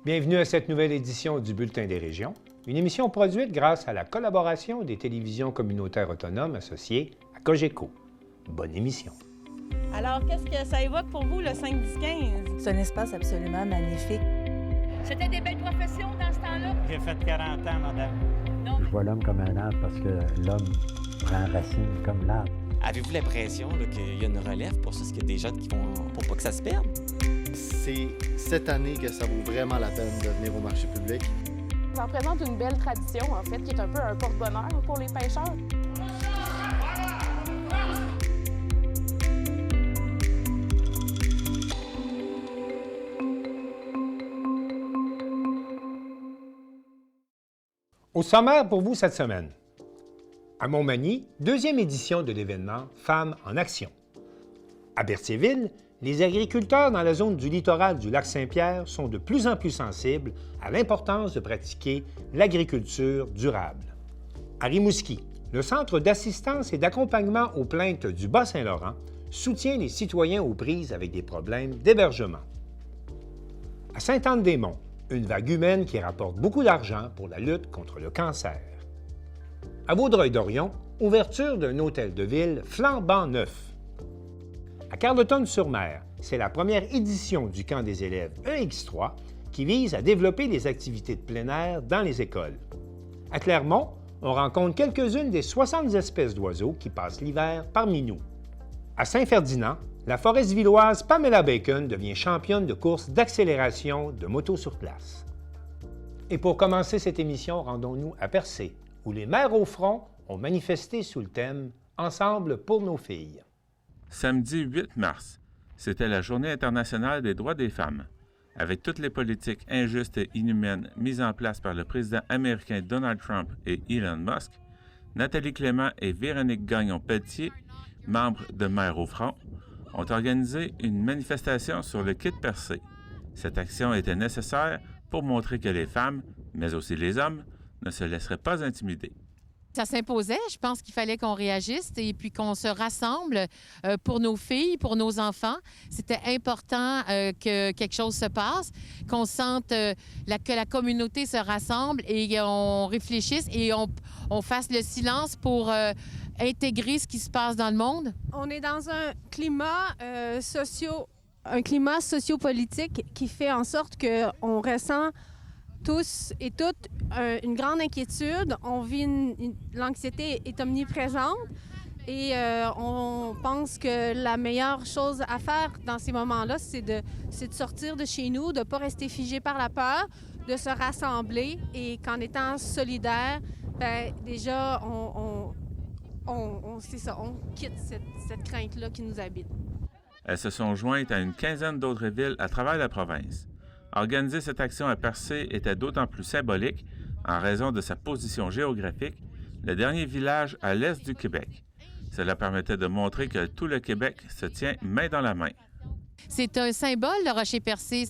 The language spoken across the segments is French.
Bienvenue à cette nouvelle édition du Bulletin des régions, une émission produite grâce à la collaboration des télévisions communautaires autonomes associées à Cogeco. Bonne émission. Alors, qu'est-ce que ça évoque pour vous, le 5-10-15? C'est un espace absolument magnifique. C'était des belles professions dans ce temps-là? J'ai fait 40 ans, madame. Non. Je vois l'homme comme un arbre parce que l'homme prend racine comme l'arbre. Avez-vous l'impression qu'il y a une relève pour ça? Est-ce qu'il y a des gens qui vont pour pas que ça se perde? C'est cette année que ça vaut vraiment la peine de venir au marché public. Ça représente une belle tradition, en fait, qui est un peu un porte-bonheur pour les pêcheurs. Au sommaire pour vous cette semaine. À Montmagny, deuxième édition de l'événement Femmes en action. À Berthierville, les agriculteurs dans la zone du littoral du lac Saint-Pierre sont de plus en plus sensibles à l'importance de pratiquer l'agriculture durable. À Rimouski, le Centre d'assistance et d'accompagnement aux plaintes du Bas-Saint-Laurent soutient les citoyens aux prises avec des problèmes d'hébergement. À Sainte-Anne-des-Monts, une vague humaine qui rapporte beaucoup d'argent pour la lutte contre le cancer. À Vaudreuil-Dorion, ouverture d'un hôtel de ville flambant neuf. À Carleton-sur-Mer, c'est la première édition du camp des élèves EX3 qui vise à développer les activités de plein air dans les écoles. À Clermont, on rencontre quelques-unes des 60 espèces d'oiseaux qui passent l'hiver parmi nous. À Saint-Ferdinand, la Forestvilloise Pamela Bacon devient championne de course d'accélération de moto sur place. Et pour commencer cette émission, rendons-nous à Percé, où les mères au front ont manifesté sous le thème « Ensemble pour nos filles ». Samedi 8 mars, c'était la Journée internationale des droits des femmes. Avec toutes les politiques injustes et inhumaines mises en place par le président américain Donald Trump et Elon Musk, Nathalie Clément et Véronique Gagnon-Pelletier, membres de Mères au front, ont organisé une manifestation sur le quai de Percé. Cette action était nécessaire pour montrer que les femmes, mais aussi les hommes, ne se laisseraient pas intimider. Ça s'imposait. Je pense qu'il fallait qu'on réagisse et puis qu'on se rassemble pour nos filles, pour nos enfants. C'était important que quelque chose se passe, qu'on sente que la communauté se rassemble et on réfléchisse et on fasse le silence pour intégrer ce qui se passe dans le monde. On est dans un climat sociopolitique qui fait en sorte qu'on ressent tous et toutes une grande inquiétude. On vit l'anxiété est omniprésente et on pense que la meilleure chose à faire dans ces moments-là, c'est de sortir de chez nous, de ne pas rester figé par la peur, de se rassembler et qu'en étant solidaire, bien, déjà, c'est ça, on quitte cette crainte-là qui nous habite. Elles se sont jointes à une quinzaine d'autres villes à travers la province. Organiser cette action à Percé était d'autant plus symbolique en raison de sa position géographique, le dernier village à l'est du Québec. Cela permettait de montrer que tout le Québec se tient main dans la main. C'est un symbole, le rocher percé.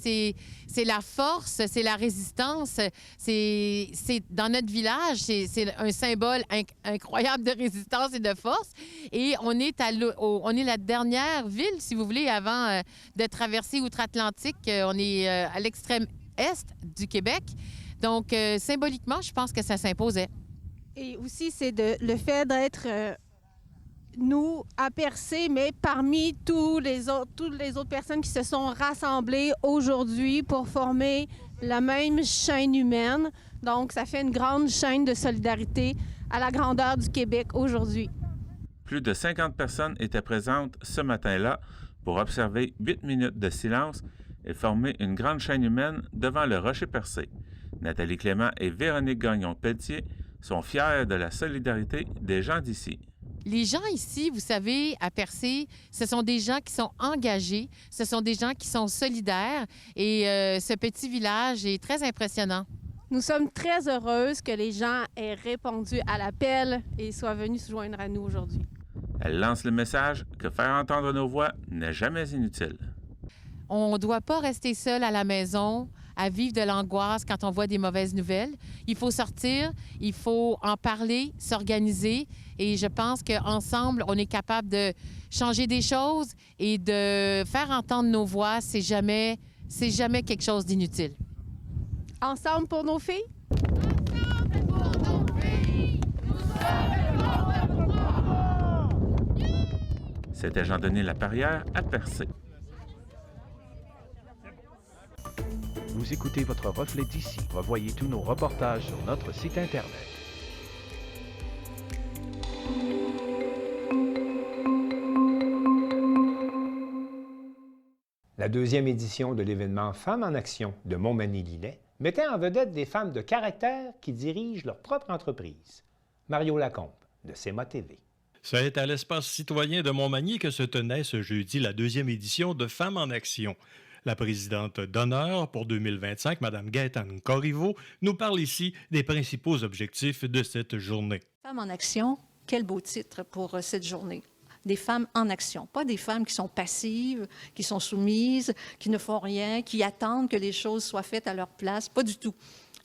C'est la force, c'est la résistance. C'est dans notre village, c'est un symbole incroyable de résistance et de force. Et on est la dernière ville, si vous voulez, avant de traverser outre-Atlantique. On est à l'extrême est du Québec. Donc, symboliquement, je pense que ça s'imposait. Et aussi, c'est le fait d'être... nous, à Percé, mais parmi toutes les autres personnes qui se sont rassemblées aujourd'hui pour former la même chaîne humaine. Donc, ça fait une grande chaîne de solidarité à la grandeur du Québec aujourd'hui. Plus de 50 personnes étaient présentes ce matin-là pour observer 8 minutes de silence et former une grande chaîne humaine devant le rocher percé. Nathalie Clément et Véronique Gagnon-Pelletier sont fiers de la solidarité des gens d'ici. Les gens ici, vous savez, à Percé, ce sont des gens qui sont engagés, ce sont des gens qui sont solidaires et ce petit village est très impressionnant. Nous sommes très heureuses que les gens aient répondu à l'appel et soient venus se joindre à nous aujourd'hui. Elle lance le message que faire entendre nos voix n'est jamais inutile. On ne doit pas rester seul à la maison à vivre de l'angoisse quand on voit des mauvaises nouvelles. Il faut sortir, il faut en parler, s'organiser et je pense qu'ensemble, on est capable de changer des choses et de faire entendre nos voix. C'est jamais quelque chose d'inutile. Ensemble pour nos filles? C'était Jean-Denis Laperrière à Percé. Vous écoutez votre reflet d'ici. Revoyez tous nos reportages sur notre site Internet. La deuxième édition de l'événement Femmes en action de Montmagny-Lillet mettait en vedette des femmes de caractère qui dirigent leur propre entreprise. Mario Lacombe, de CEMA TV. C'est à l'espace citoyen de Montmagny que se tenait ce jeudi la deuxième édition de Femmes en action. La présidente d'honneur pour 2025, Mme Gaëtane Corriveau, nous parle ici des principaux objectifs de cette journée. Femmes en action, quel beau titre pour cette journée. Des femmes en action, pas des femmes qui sont passives, qui sont soumises, qui ne font rien, qui attendent que les choses soient faites à leur place, pas du tout.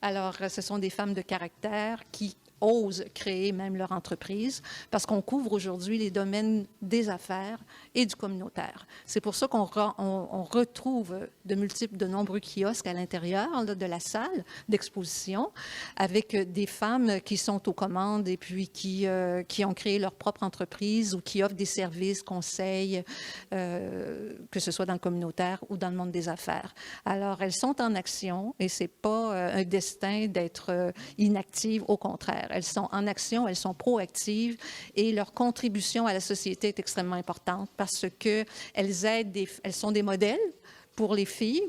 Alors, ce sont des femmes de caractère qui osent créer même leur entreprise parce qu'on couvre aujourd'hui les domaines des affaires et du communautaire. C'est pour ça qu'on retrouve de nombreux kiosques à l'intérieur de la salle d'exposition avec des femmes qui sont aux commandes et puis qui ont créé leur propre entreprise ou qui offrent des services, conseils, que ce soit dans le communautaire ou dans le monde des affaires. Alors, elles sont en action et c'est pas un destin d'être inactives, au contraire. Elles sont en action, elles sont proactives et leur contribution à la société est extrêmement importante parce qu'elles aident, elles sont des modèles pour les filles,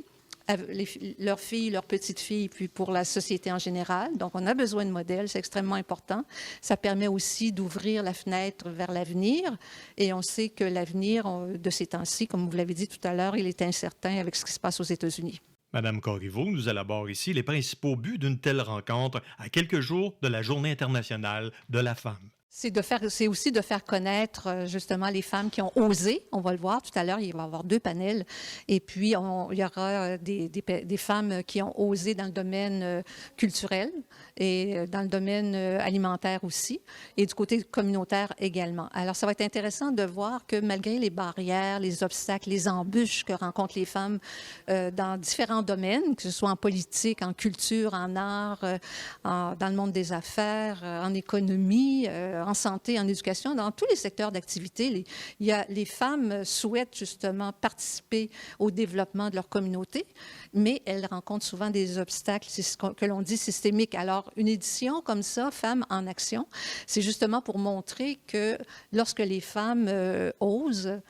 leurs filles, leurs petites filles, puis pour la société en général. Donc, on a besoin de modèles, c'est extrêmement important. Ça permet aussi d'ouvrir la fenêtre vers l'avenir et on sait que l'avenir de ces temps-ci, comme vous l'avez dit tout à l'heure, il est incertain avec ce qui se passe aux États-Unis. Madame Corriveau nous élabore ici les principaux buts d'une telle rencontre à quelques jours de la Journée internationale de la femme. C'est aussi de faire connaître justement les femmes qui ont osé. On va le voir tout à l'heure, il va y avoir 2 panels. Et puis, il y aura des femmes qui ont osé dans le domaine culturel et dans le domaine alimentaire aussi, et du côté communautaire également. Alors, ça va être intéressant de voir que malgré les barrières, les obstacles, les embûches que rencontrent les femmes dans différents domaines, que ce soit en politique, en culture, en art, dans le monde des affaires, en économie, en santé, en éducation, dans tous les secteurs d'activité, les femmes souhaitent justement participer au développement de leur communauté, mais elles rencontrent souvent des obstacles, c'est ce que l'on dit systémiques. Alors, une édition comme ça, Femmes en action, c'est justement pour montrer que lorsque les femmes osent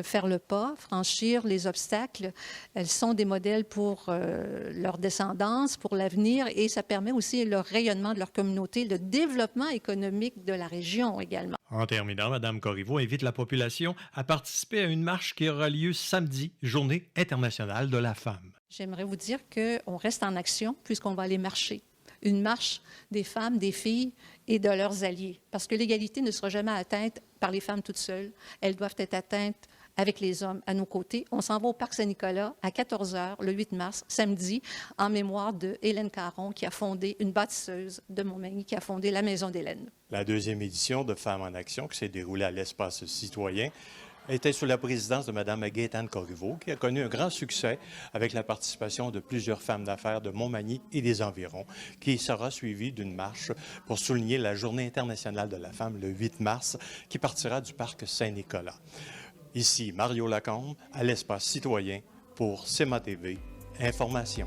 faire le pas, franchir les obstacles, elles sont des modèles pour leur descendance, pour l'avenir, et ça permet aussi le rayonnement de leur communauté, le développement économique de la région également. En terminant, Mme Corriveau invite la population à participer à une marche qui aura lieu samedi, Journée internationale de la femme. J'aimerais vous dire qu'on reste en action puisqu'on va aller marcher. Une marche des femmes, des filles et de leurs alliés. Parce que l'égalité ne sera jamais atteinte par les femmes toutes seules. Elles doivent être atteintes avec les hommes à nos côtés. On s'en va au Parc Saint-Nicolas à 14h le 8 mars, samedi, en mémoire de Hélène Caron, qui a fondé, une bâtisseuse de Montmagny, qui a fondé la Maison d'Hélène. La deuxième édition de Femmes en action, qui s'est déroulée à l'espace citoyen, était sous la présidence de Mme Gaëtane Corriveau, qui a connu un grand succès avec la participation de plusieurs femmes d'affaires de Montmagny et des environs, qui sera suivie d'une marche pour souligner la Journée internationale de la femme le 8 mars, qui partira du Parc Saint-Nicolas. Ici, Mario Lacombe, à l'espace citoyen pour CEMA TV. Information.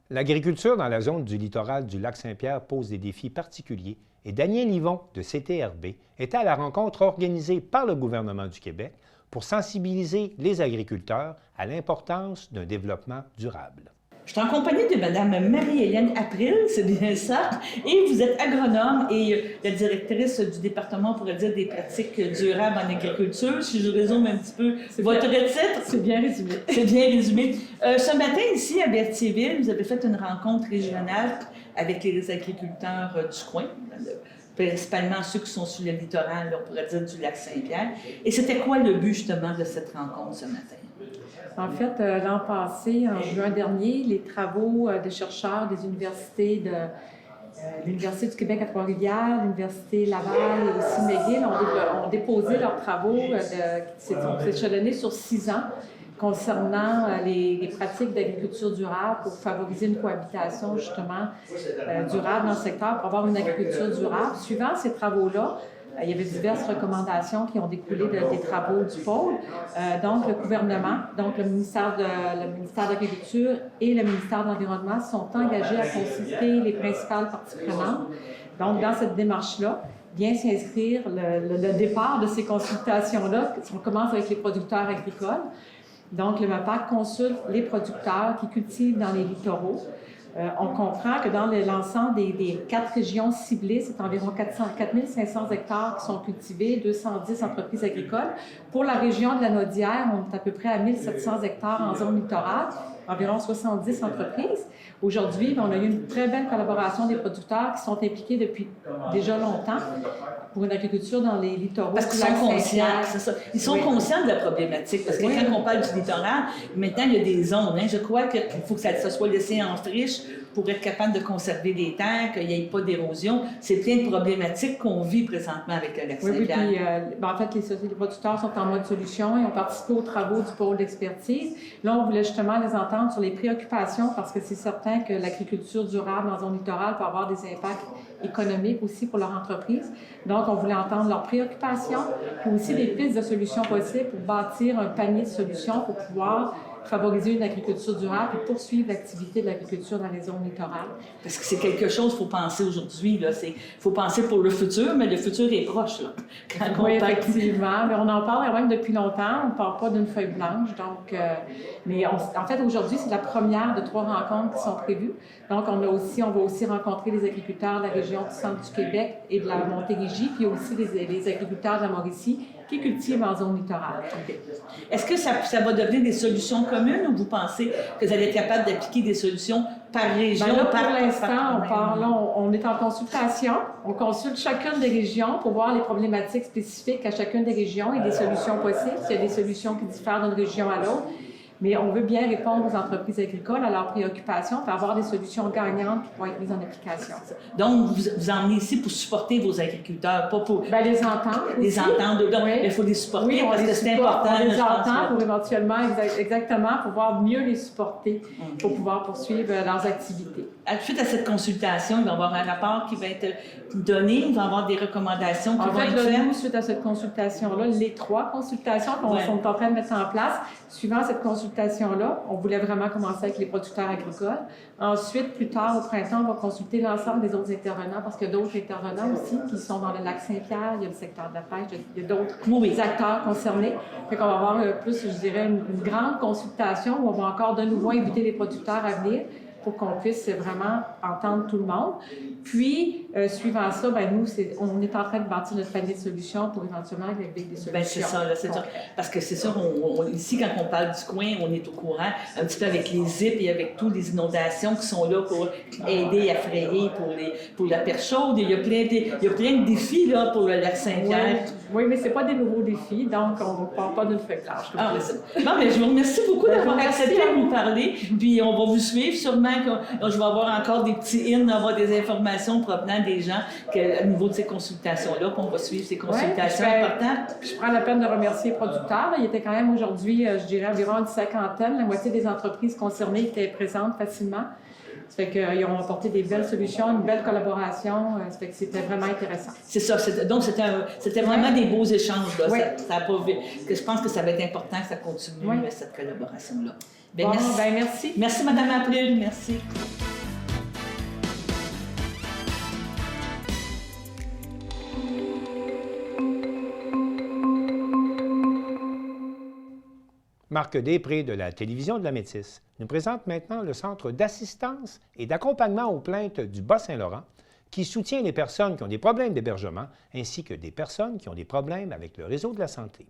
L'agriculture dans la zone du littoral du lac Saint-Pierre pose des défis particuliers et Daniel Yvon de CTRB était à la rencontre organisée par le gouvernement du Québec pour sensibiliser les agriculteurs à l'importance d'un développement durable. Je suis en compagnie de Mme Marie-Hélène April, c'est bien ça, et vous êtes agronome et la directrice du département, on pourrait dire, des pratiques durables en agriculture. Si je résume un petit peu votre titre. C'est bien résumé. C'est bien résumé. Ce matin, ici, à Berthierville, vous avez fait une rencontre régionale avec les agriculteurs du coin, principalement ceux qui sont sur le littoral, on pourrait dire, du lac Saint-Pierre. Et c'était quoi le but, justement, de cette rencontre ce matin? En fait, l'an passé, en juin dernier, les travaux de chercheurs des universités L'Université du Québec à Trois-Rivières, l'Université Laval et aussi McGill ont déposé leurs travaux qui sont échelonnés sur 6 ans concernant les pratiques d'agriculture durable pour favoriser une cohabitation justement durable dans le secteur, pour avoir une agriculture durable. Suivant ces travaux-là, il y avait diverses recommandations qui ont découlé des travaux du pôle. Donc, le gouvernement, donc le ministère de l'Agriculture et le ministère de l'Environnement sont engagés à consulter les principales parties prenantes. Donc, dans cette démarche-là, vient s'inscrire le départ de ces consultations-là. On commence avec les producteurs agricoles. Donc, le MAPAC consulte les producteurs qui cultivent dans les littoraux. On comprend que dans l'ensemble des 4 régions ciblées, c'est environ 4 500 hectares qui sont cultivés, 210 entreprises agricoles. Pour la région de la Naudière, on est à peu près à 1700 hectares en zone littorale, environ 70 entreprises. Aujourd'hui, on a eu une très belle collaboration des producteurs qui sont impliqués depuis déjà longtemps pour une agriculture dans les littoraux. Parce qu'ils sont conscients, c'est ça. Ils sont conscients de la problématique. Parce que quand on parle du littoral, maintenant, il y a des zones. Je crois qu'il faut que ça soit laissé en friche pour être capable de conserver des terres, qu'il n'y ait pas d'érosion. C'est plein de problématiques qu'on vit présentement avec le lac Saint-Pierre. Oui, puis en fait, les producteurs sont en mode solution. Ils ont participé aux travaux du pôle d'expertise. Là, on voulait justement les entendre sur les préoccupations parce que c'est certain que l'agriculture durable en zone littorale peut avoir des impacts économiques aussi pour leur entreprise. Donc, on voulait entendre leurs préoccupations, puis aussi des pistes de solutions possibles pour bâtir un panier de solutions pour pouvoir favoriser une agriculture durable et poursuivre l'activité de l'agriculture dans les zones littorales. Parce que c'est quelque chose qu'il faut penser aujourd'hui. Il faut penser pour le futur, mais le futur est proche. Là, oui, effectivement. Mais on en parle quand même depuis longtemps. On ne parle pas d'une feuille blanche. Donc, mais en fait, aujourd'hui, c'est la première de 3 rencontres qui sont prévues. Donc, on va aussi rencontrer les agriculteurs de la région du centre du Québec et de la Montérégie, puis aussi les agriculteurs de la Mauricie qui cultivent en zone littorale. Okay. Est-ce que ça va devenir des solutions communes ou vous pensez que vous allez être capable d'appliquer des solutions par région? Là, pour l'instant, on est en consultation. On consulte chacune des régions pour voir les problématiques spécifiques à chacune des régions et des solutions possibles. S'il y a des solutions qui diffèrent d'une région à l'autre. Mais on veut bien répondre aux entreprises agricoles, à leurs préoccupations, pour avoir des solutions gagnantes qui vont être mises en application. Donc, vous emmenez ici pour supporter vos agriculteurs, pas pour... les entendre. Les entendre. Donc, il faut les supporter parce que c'est important. On les entend pour éventuellement, exactement, pouvoir mieux les supporter pour pouvoir poursuivre leurs activités. Suite à cette consultation, il va y avoir un rapport qui va être donné, il va y avoir des recommandations qui vont être faites. Suite à cette consultation-là, les 3 consultations qu'on est en train de mettre en place, suivant cette consultation-là, on voulait vraiment commencer avec les producteurs agricoles. Ensuite, plus tard, au printemps, on va consulter l'ensemble des autres intervenants parce qu'il y a d'autres intervenants aussi qui sont dans le lac Saint-Pierre, il y a le secteur de la pêche, il y a d'autres acteurs concernés. Fait qu'on va avoir plus, je dirais, une grande consultation où on va encore de nouveau inviter les producteurs à venir pour qu'on puisse vraiment entendre tout le monde. Puis, suivant ça, nous, on est en train de bâtir notre panier de solutions pour éventuellement avec des solutions. C'est ça, là, c'est ça. Parce que c'est sûr, ici, quand on parle du coin, on est au courant un petit peu avec les ZIP et avec toutes les inondations qui sont là pour aider à frayer pour la perche chaude. Il y a plein de défis là, pour le lac Saint-Pierre. Oui, mais ce n'est pas des nouveaux défis, donc on ne parle pas d'une feuille blanche. Bon, mais je vous remercie beaucoup d'avoir accepté de nous parler. Puis on va vous suivre. Sûrement que je vais avoir encore des petits avoir des informations provenant des gens au niveau de ces consultations-là, puis on va suivre ces consultations importantes. Je prends la peine de remercier les producteurs. Il était quand même aujourd'hui, je dirais, environ une 50aine. La moitié des entreprises concernées étaient présentes facilement. Ça fait qu'ils ont apporté des belles solutions, une belle collaboration. Ça fait que c'était vraiment intéressant. C'est ça. Donc, c'était vraiment des beaux échanges. Là. Oui. Je pense que ça va être important que ça continue, cette collaboration-là. Merci. Merci, Mme April. Merci. Marc Després de la Télévision de la Métisse nous présente maintenant le Centre d'assistance et d'accompagnement aux plaintes du Bas-Saint-Laurent qui soutient les personnes qui ont des problèmes d'hébergement ainsi que des personnes qui ont des problèmes avec le réseau de la santé.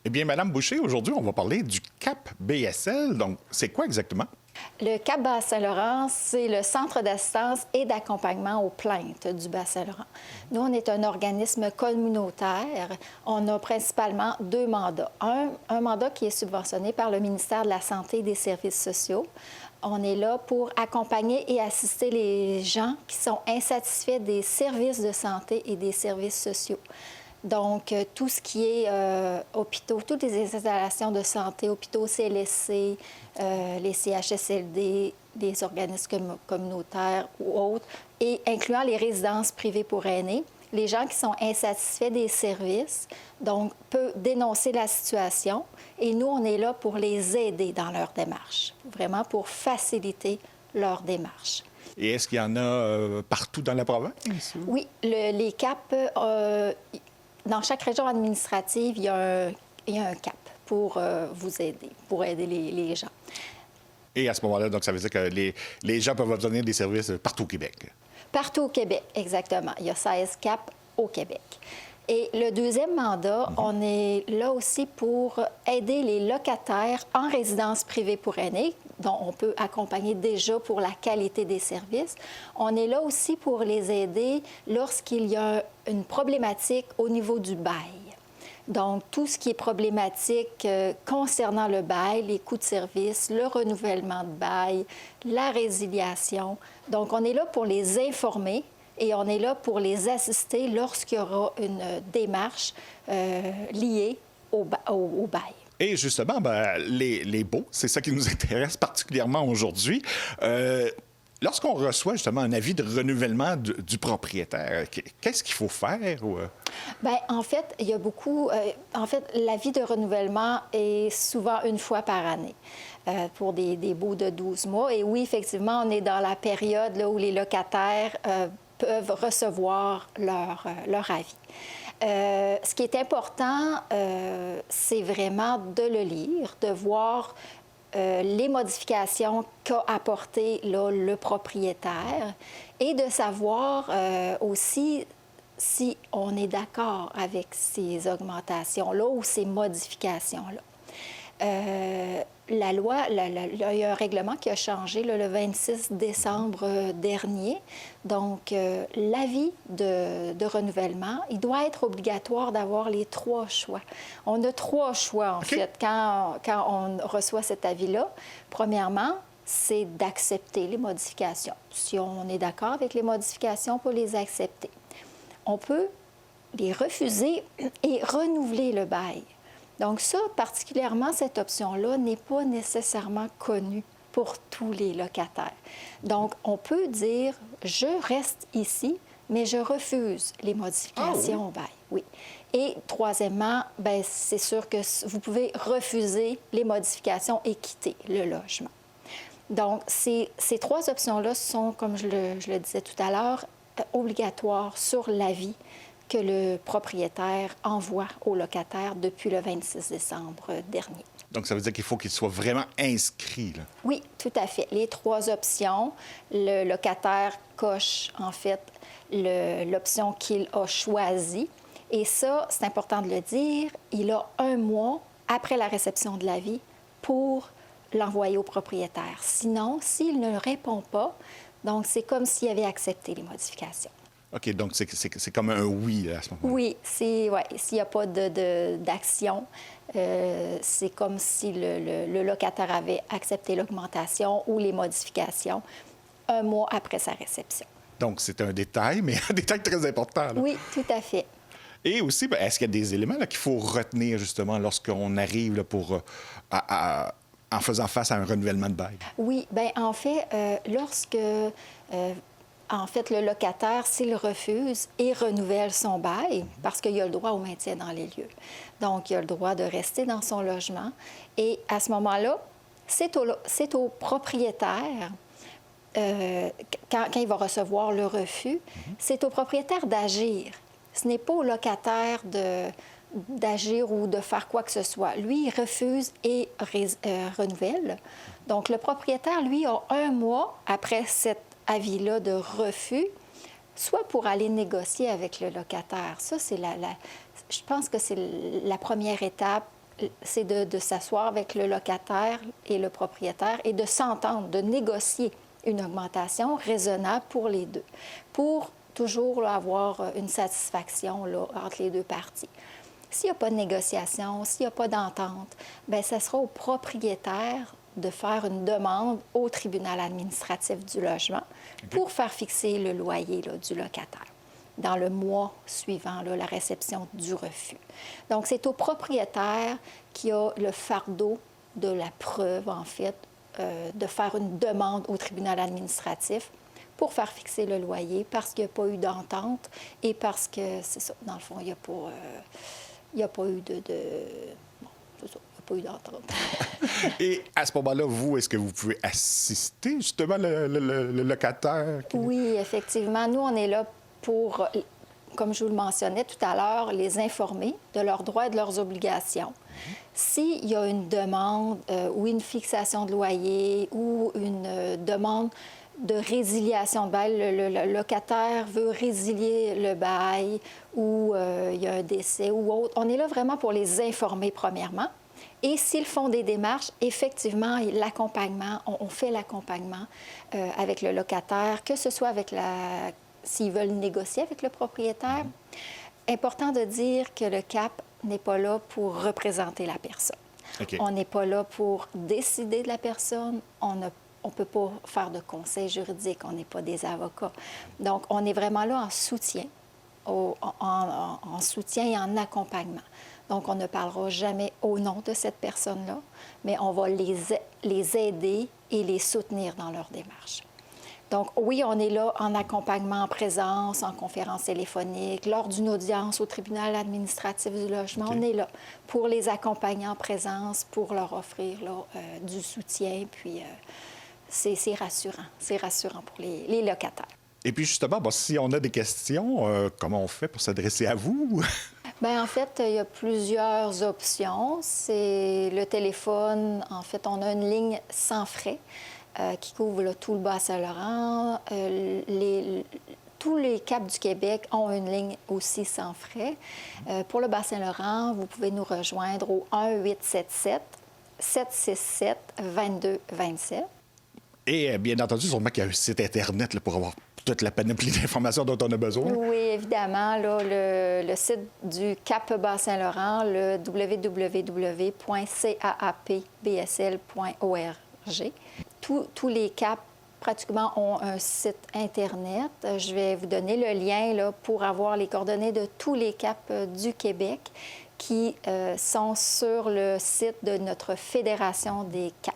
Eh bien, Mme Boucher, aujourd'hui, on va parler du CAP BSL. Donc, c'est quoi exactement? Le CAP Bas-Saint-Laurent, c'est le centre d'assistance et d'accompagnement aux plaintes du Bas-Saint-Laurent. Nous, on est un organisme communautaire. On a principalement 2 mandats. Un mandat qui est subventionné par le ministère de la Santé et des Services sociaux. On est là pour accompagner et assister les gens qui sont insatisfaits des services de santé et des services sociaux. Donc, tout ce qui est hôpitaux, toutes les installations de santé, hôpitaux CLSC, les CHSLD, les organismes communautaires ou autres, et incluant les résidences privées pour aînés, les gens qui sont insatisfaits des services, donc, peuvent dénoncer la situation. Et nous, on est là pour les aider dans leur démarche, vraiment pour faciliter leur démarche. Et est-ce qu'il y en a partout dans la province? Oui, les CAP... Dans chaque région administrative, il y a un CAP pour vous aider, pour aider les gens. Et à ce moment-là, donc, ça veut dire que les gens peuvent obtenir des services partout au Québec? Partout au Québec, exactement. Il y a 16 CAP au Québec. Et le deuxième mandat, on est là aussi pour aider les locataires en résidence privée pour aînés, dont on peut accompagner déjà pour la qualité des services. On est là aussi pour les aider lorsqu'il y a une problématique au niveau du bail. Donc, tout ce qui est problématique concernant le bail, les coûts de service, le renouvellement de bail, la résiliation. Donc, on est là pour les informer et on est là pour les assister lorsqu'il y aura une démarche liée au bail. Et justement, les baux, c'est ça qui nous intéresse particulièrement aujourd'hui. Lorsqu'on reçoit justement un avis de renouvellement du propriétaire, qu'est-ce qu'il faut faire? Bien, en fait, il y a beaucoup... l'avis de renouvellement est souvent une fois par année pour des baux de 12 mois. Et oui, effectivement, on est dans la période là, où les locataires peuvent recevoir leur avis. Ce qui est important, c'est vraiment de le lire, de voir les modifications qu'a apportées le propriétaire et de savoir aussi si on est d'accord avec ces augmentations-là ou ces modifications-là. La loi, il y a un règlement qui a changé le 26 décembre dernier. Donc, l'avis de renouvellement, il doit être obligatoire d'avoir les 3 choix. On a 3 choix, en fait, quand on reçoit cet avis-là. Premièrement, c'est d'accepter les modifications. Si on est d'accord avec les modifications, on peut les accepter. On peut les refuser et renouveler le bail. Donc ça, particulièrement, cette option-là n'est pas nécessairement connue pour tous les locataires. Donc, on peut dire, je reste ici, mais je refuse les modifications au bail. Oui. Et troisièmement, bien, c'est sûr que vous pouvez refuser les modifications et quitter le logement. Donc, ces 3 options-là sont, comme je le disais tout à l'heure, obligatoires sur l'avis que le propriétaire envoie au locataire depuis le 26 décembre dernier. Donc, ça veut dire qu'il faut qu'il soit vraiment inscrit, là. Oui, tout à fait. Les 3 options, le locataire coche, en fait, l'option qu'il a choisie. Et ça, c'est important de le dire, il a 1 mois après la réception de l'avis pour l'envoyer au propriétaire. Sinon, s'il ne répond pas, donc c'est comme s'il avait accepté les modifications. OK, donc c'est comme un oui à ce moment-là. Oui, s'il n'y a pas d'action, c'est comme si le locataire avait accepté l'augmentation ou les modifications 1 mois après sa réception. Donc, c'est un détail, mais un détail très important, là. Oui, tout à fait. Et aussi, est-ce qu'il y a des éléments qu'il faut retenir, justement, lorsqu'on arrive là, en faisant face à un renouvellement de bail? Oui, bien, en fait, le locataire, s'il refuse et renouvelle son bail, parce qu'il a le droit au maintien dans les lieux. Donc, il a le droit de rester dans son logement. Et à ce moment-là, c'est au propriétaire, quand il va recevoir le refus, c'est au propriétaire d'agir. Ce n'est pas au locataire d'agir ou de faire quoi que ce soit. Lui, il refuse et renouvelle. Donc, le propriétaire, lui, a 1 mois après cet avis-là de refus, soit pour aller négocier avec le locataire. Ça, c'est je pense que c'est la première étape c'est de s'asseoir avec le locataire et le propriétaire et de s'entendre, de négocier une augmentation raisonnable pour les deux, pour toujours là, avoir une satisfaction là, entre les deux parties. S'il n'y a pas de négociation, s'il n'y a pas d'entente, bien, ça sera au propriétaire de faire une demande au tribunal administratif du logement pour faire fixer le loyer là, du locataire dans le mois suivant là, la réception du refus. Donc, c'est au propriétaire qui a le fardeau de la preuve, en fait, de faire une demande au tribunal administratif pour faire fixer le loyer parce qu'il n'y a pas eu d'entente et parce que, c'est ça, dans le fond, il n'y a pas eu bon, c'est ça, il n'y a pas eu d'entente. Et à ce moment-là, vous, est-ce que vous pouvez assister justement le locataire? Oui, effectivement. Nous, on est là pour, comme je vous le mentionnais tout à l'heure, les informer de leurs droits et de leurs obligations. S'il y a une demande ou une fixation de loyer ou une demande de résiliation de bail, le locataire veut résilier le bail ou il y a un décès ou autre, on est là vraiment pour les informer premièrement. Et s'ils font des démarches, effectivement, l'accompagnement, on fait l'accompagnement avec le locataire, que ce soit avec s'ils veulent négocier avec le propriétaire. Important de dire que le CAP n'est pas là pour représenter la personne. Okay. On n'est pas là pour décider de la personne. On ne peut pas faire de conseil juridique. On n'est pas des avocats. Donc, on est vraiment là en soutien, en soutien et en accompagnement. Donc, on ne parlera jamais au nom de cette personne-là, mais on va les aider et les soutenir dans leur démarche. Donc, oui, on est là en accompagnement en présence, en conférence téléphonique, lors d'une audience au tribunal administratif du logement. Okay. On est là pour les accompagner en présence, pour leur offrir là, du soutien. Puis, c'est rassurant. C'est rassurant pour les locataires. Et puis, justement, bon, si on a des questions, comment on fait pour s'adresser à vous? Bien, en fait, il y a plusieurs options. C'est le téléphone. En fait, on a une ligne sans frais. Qui couvre là, tout le Bas-Saint-Laurent. Tous les CAP du Québec ont une ligne aussi sans frais. Pour le Bas-Saint-Laurent, vous pouvez nous rejoindre au 1-877-767-2227. Et bien entendu, sûrement qu'il y a un site Internet là, pour avoir toute la panoplie d'informations dont on a besoin. Oui, évidemment. Là, le site du CAP Bas-Saint-Laurent, le www.caapbsl.org. Tous les CAP, pratiquement, ont un site Internet. Je vais vous donner le lien là, pour avoir les coordonnées de tous les CAP du Québec qui sont sur le site de notre Fédération des CAP.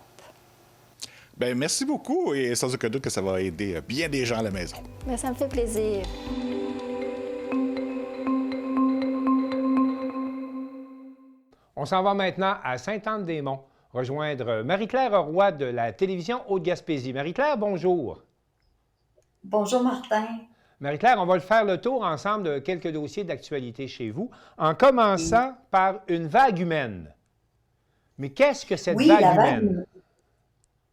Bien, merci beaucoup et sans aucun doute que ça va aider bien des gens à la maison. Bien, ça me fait plaisir. On s'en va maintenant à Sainte-Anne-des-Monts. Rejoindre Marie-Claire Roy de la télévision Haute-Gaspésie. Marie-Claire, bonjour. Bonjour, Martin. Marie-Claire, on va faire le tour ensemble de quelques dossiers d'actualité chez vous, en commençant par une vague humaine. Mais qu'est-ce que cette vague humaine?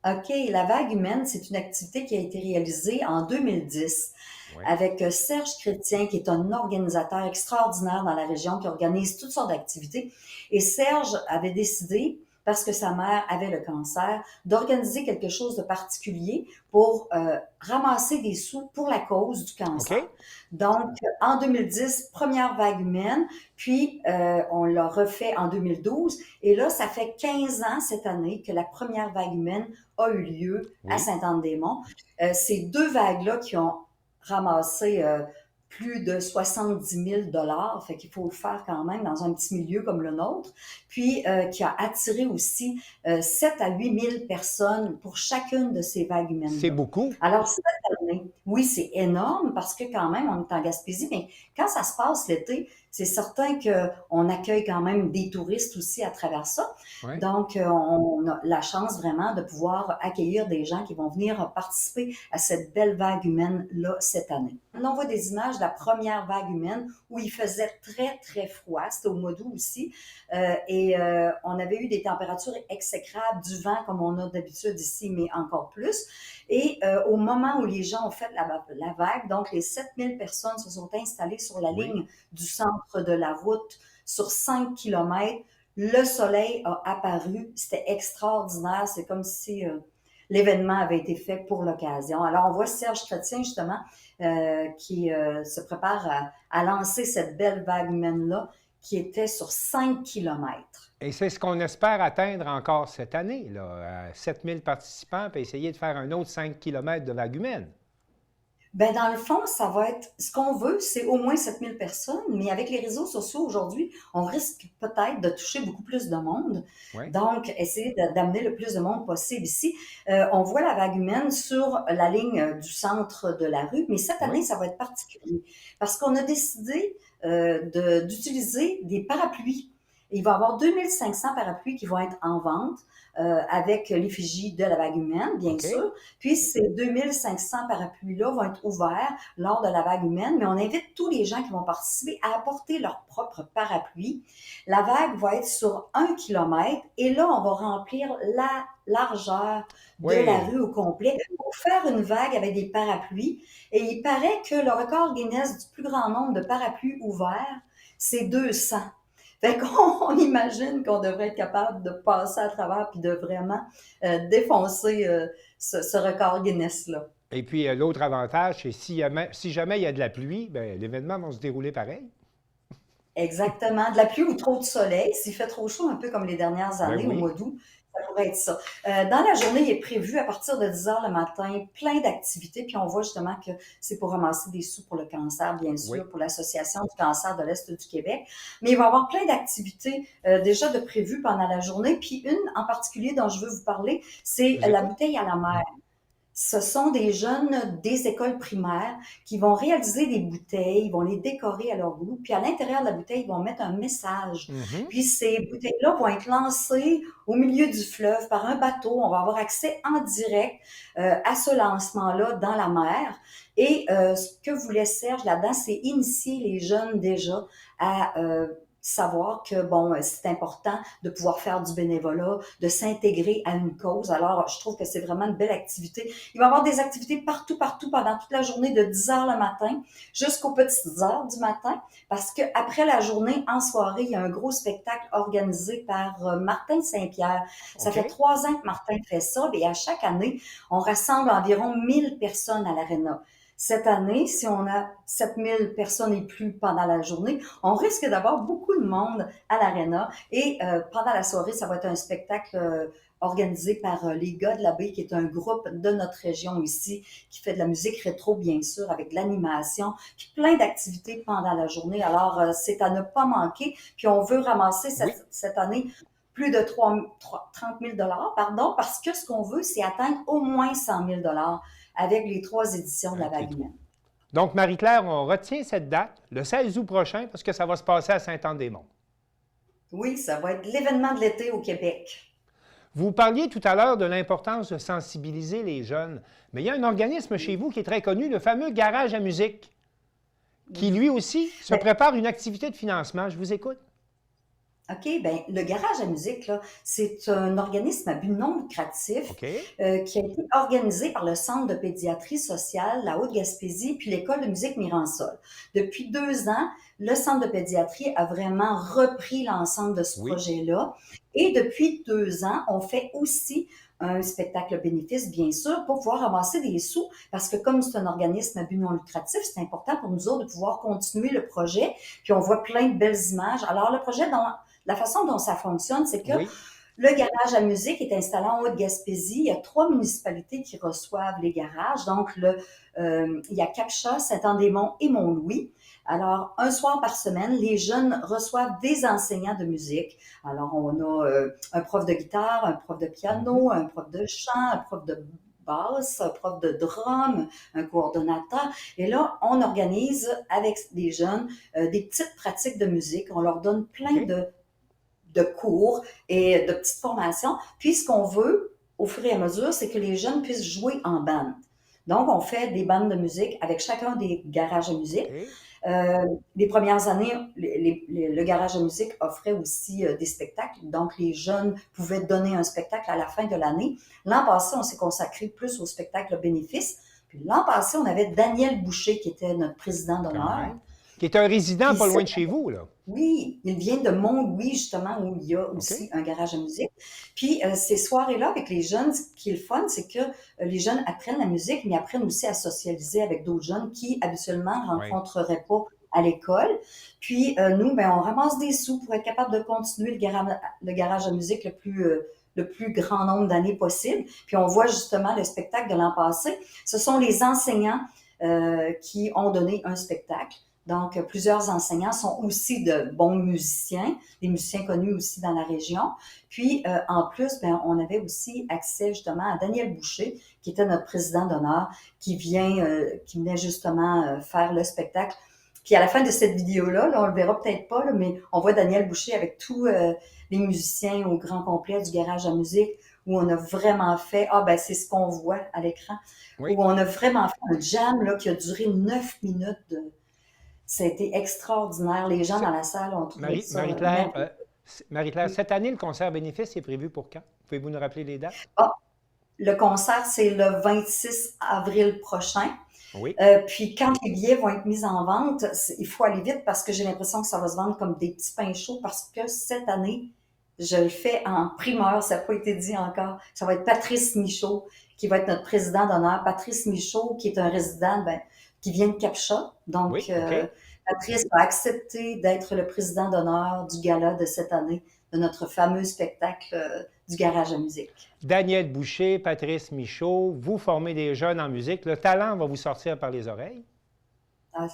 OK, la vague humaine, c'est une activité qui a été réalisée en 2010 avec Serge Chrétien, qui est un organisateur extraordinaire dans la région, qui organise toutes sortes d'activités. Et Serge avait décidé, parce que sa mère avait le cancer, d'organiser quelque chose de particulier pour ramasser des sous pour la cause du cancer. Okay. Donc, en 2010, première vague humaine, puis on l'a refait en 2012. Et là, ça fait 15 ans cette année que la première vague humaine a eu lieu à Sainte-Anne-des-Monts. Ces deux vagues-là qui ont ramassé plus de 70 000 $, fait qu'il faut le faire quand même dans un petit milieu comme le nôtre, puis qui a attiré aussi 7 à 8 000 personnes pour chacune de ces vagues humaines. C'est beaucoup. Alors, cette année, oui, c'est énorme parce que quand même, on est en Gaspésie, mais quand ça se passe l'été, c'est certain qu'on accueille quand même des touristes aussi à travers ça. Ouais. Donc, on a la chance vraiment de pouvoir accueillir des gens qui vont venir participer à cette belle vague humaine-là cette année. On voit des images de la première vague humaine où il faisait très, très froid. C'était au mois d'août aussi. On avait eu des températures exécrables, du vent comme on a d'habitude ici, mais encore plus. Et au moment où les gens ont fait la vague, donc les 7000 personnes se sont installées sur la ligne du centre de la route sur 5 km. Le soleil a apparu, c'était extraordinaire, c'est comme si l'événement avait été fait pour l'occasion. Alors, on voit Serge Chrétien, justement, qui se prépare à lancer cette belle vague humaine-là, qui était sur 5 kilomètres. Et c'est ce qu'on espère atteindre encore cette année, là, à 7000 participants, puis essayer de faire un autre 5 km de vague humaine. Ben dans le fond, ça va être, ce qu'on veut, c'est au moins 7000 personnes, mais avec les réseaux sociaux aujourd'hui, on risque peut-être de toucher beaucoup plus de monde. Oui. Donc, essayer d'amener le plus de monde possible ici. On voit la vague humaine sur la ligne du centre de la rue, mais cette année, ça va être particulier parce qu'on a décidé d'utiliser des parapluies. Il va y avoir 2500 parapluies qui vont être en vente avec l'effigie de la vague humaine, bien sûr. Puis ces 2500 parapluies-là vont être ouverts lors de la vague humaine, mais on invite tous les gens qui vont participer à apporter leur propre parapluie. La vague va être sur 1 kilomètre et là, on va remplir la largeur de la rue au complet pour faire une vague avec des parapluies. Et il paraît que le record Guinness du plus grand nombre de parapluies ouverts, c'est 200. Fait qu'on imagine qu'on devrait être capable de passer à travers puis de vraiment défoncer ce record Guinness-là. Et puis, l'autre avantage, c'est si jamais il y a de la pluie, bien, l'événement va se dérouler pareil. Exactement. De la pluie ou trop de soleil. S'il fait trop chaud, un peu comme les dernières années, au mois d'août, ça pourrait être ça. Dans la journée, il est prévu à partir de 10 heures le matin, plein d'activités. Puis on voit justement que c'est pour ramasser des sous pour le cancer, bien sûr, pour l'Association du cancer de l'Est du Québec. Mais il va y avoir plein d'activités déjà de prévues pendant la journée. Puis une en particulier dont je veux vous parler, c'est la bouteille à la mer. Ce sont des jeunes des écoles primaires qui vont réaliser des bouteilles, ils vont les décorer à leur goût, puis à l'intérieur de la bouteille, ils vont mettre un message. Puis ces bouteilles-là vont être lancées au milieu du fleuve par un bateau. On va avoir accès en direct à ce lancement-là dans la mer. Et ce que voulait Serge là-dedans, c'est initier les jeunes déjà à savoir que, bon, c'est important de pouvoir faire du bénévolat, de s'intégrer à une cause. Alors, je trouve que c'est vraiment une belle activité. Il va y avoir des activités partout, pendant toute la journée, de 10 heures le matin jusqu'aux petites heures du matin, parce qu'après la journée, en soirée, il y a un gros spectacle organisé par Martin Saint-Pierre. Ça fait 3 ans que Martin fait ça, et à chaque année, on rassemble environ 1000 personnes à l'aréna. Cette année, si on a 7000 personnes et plus pendant la journée, on risque d'avoir beaucoup de monde à l'aréna. Et pendant la soirée, ça va être un spectacle organisé par les gars de la baie, qui est un groupe de notre région ici, qui fait de la musique rétro, bien sûr, avec de l'animation, puis plein d'activités pendant la journée. Alors, c'est à ne pas manquer. Puis on veut ramasser cette année plus de 30 000 $, parce que ce qu'on veut, c'est atteindre au moins 100 000 $ avec les 3 éditions de la vague humaine. Donc, Marie-Claire, on retient cette date, le 16 août prochain, parce que ça va se passer à Sainte-Anne-des-Monts. Oui, ça va être l'événement de l'été au Québec. Vous parliez tout à l'heure de l'importance de sensibiliser les jeunes, mais il y a un organisme chez vous qui est très connu, le fameux Garage à musique, qui lui aussi se prépare une activité de financement. Je vous écoute. OK, bien, le Garage à musique, là, c'est un organisme à but non lucratif qui a été organisé par le Centre de pédiatrie sociale, la Haute-Gaspésie, puis l'École de musique Miransol. Depuis 2 ans, le Centre de pédiatrie a vraiment repris l'ensemble de ce projet-là. Et depuis 2 ans, on fait aussi un spectacle bénéfice, bien sûr, pour pouvoir ramasser des sous, parce que comme c'est un organisme à but non lucratif, c'est important pour nous autres de pouvoir continuer le projet. Puis on voit plein de belles images. Alors, le projet, la façon dont ça fonctionne, c'est que le garage à musique est installé en Haute-Gaspésie. Il y a 3 municipalités qui reçoivent les garages. Donc, il y a Capcha, Saint-Anne-des-Monts et Mont-Louis. Alors, un soir par semaine, les jeunes reçoivent des enseignants de musique. Alors, on a un prof de guitare, un prof de piano, un prof de chant, un prof de basse, un prof de drum, un coordonnateur. Et là, on organise avec les jeunes des petites pratiques de musique. On leur donne plein de cours et de petites formations. Puis, ce qu'on veut, au fur et à mesure, c'est que les jeunes puissent jouer en bande. Donc, on fait des bandes de musique avec chacun des garages à musique. Les premières années, le garage à musique offrait aussi des spectacles. Donc, les jeunes pouvaient donner un spectacle à la fin de l'année. L'an passé, on s'est consacré plus au spectacle bénéfice. Puis l'an passé, on avait Daniel Boucher, qui était notre président d'honneur, Qui est un résident Puis pas loin ça- de chez vous, là. Oui, il vient de Mont-Louis, justement, où il y a aussi un garage à musique. Puis ces soirées-là avec les jeunes, ce qui est le fun, c'est que les jeunes apprennent la musique, mais apprennent aussi à socialiser avec d'autres jeunes qui, habituellement, ne rencontreraient pas à l'école. Puis nous, ben, on ramasse des sous pour être capable de continuer le garage à musique le plus grand nombre d'années possible. Puis on voit justement le spectacle de l'an passé. Ce sont les enseignants qui ont donné un spectacle. Donc, plusieurs enseignants sont aussi de bons musiciens, des musiciens connus aussi dans la région. Puis, en plus, ben, on avait aussi accès justement à Daniel Boucher, qui était notre président d'honneur, qui venait justement faire le spectacle. Puis, à la fin de cette vidéo-là, là, on le verra peut-être pas, là, mais on voit Daniel Boucher avec tous les musiciens au grand complet du garage à musique, où on a vraiment fait, c'est ce qu'on voit à l'écran, où on a vraiment fait un jam là, qui a duré 9 minutes Ça a été extraordinaire. Les gens dans la salle ont trouvé ça. Marie-Claire, cette année, le concert bénéfice est prévu pour quand? Pouvez-vous nous rappeler les dates? Le concert, c'est le 26 avril prochain. Oui. Puis quand les billets vont être mis en vente, il faut aller vite parce que j'ai l'impression que ça va se vendre comme des petits pains chauds parce que cette année, je le fais en primeur, ça n'a pas été dit encore. Ça va être Patrice Michaud qui va être notre président d'honneur. Patrice Michaud, qui est un résident qui vient de Capcha. Donc, Patrice a accepté d'être le président d'honneur du gala de cette année, de notre fameux spectacle du garage à musique. Daniel Boucher, Patrice Michaud, vous formez des jeunes en musique. Le talent va vous sortir par les oreilles?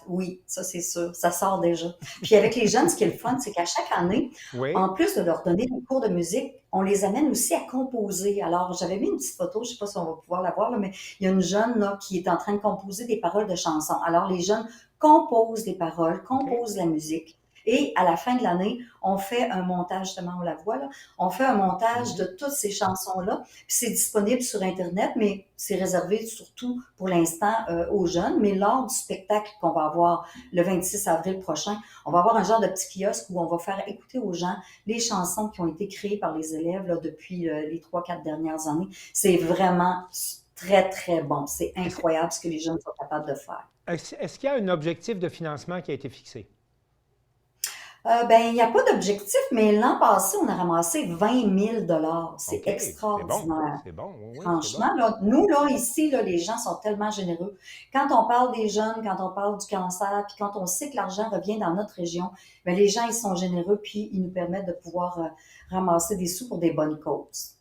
Oui, ça c'est sûr, ça sort déjà. Puis avec les jeunes, ce qui est le fun, c'est qu'à chaque année, en plus de leur donner des cours de musique, on les amène aussi à composer. Alors, j'avais mis une petite photo, je ne sais pas si on va pouvoir la voir, là, mais il y a une jeune là, qui est en train de composer des paroles de chansons. Alors, les jeunes composent les paroles, composent la musique. Et à la fin de l'année, on fait un montage, justement, on la voit là, on fait un montage de toutes ces chansons-là. Puis c'est disponible sur Internet, mais c'est réservé surtout pour l'instant aux jeunes. Mais lors du spectacle qu'on va avoir le 26 avril prochain, on va avoir un genre de petit kiosque où on va faire écouter aux gens les chansons qui ont été créées par les élèves là, depuis les 3-4 dernières années. C'est vraiment très, très bon. C'est incroyable ce que les jeunes sont capables de faire. Est-ce qu'il y a un objectif de financement qui a été fixé? Il n'y a pas d'objectif, mais l'an passé, on a ramassé 20 000 C'est extraordinaire. C'est bon. Oui, franchement, bon. Là, nous, là, ici, là, les gens sont tellement généreux. Quand on parle des jeunes, quand on parle du cancer, puis quand on sait que l'argent revient dans notre région, bien, les gens, ils sont généreux, puis ils nous permettent de pouvoir ramasser des sous pour des bonnes causes.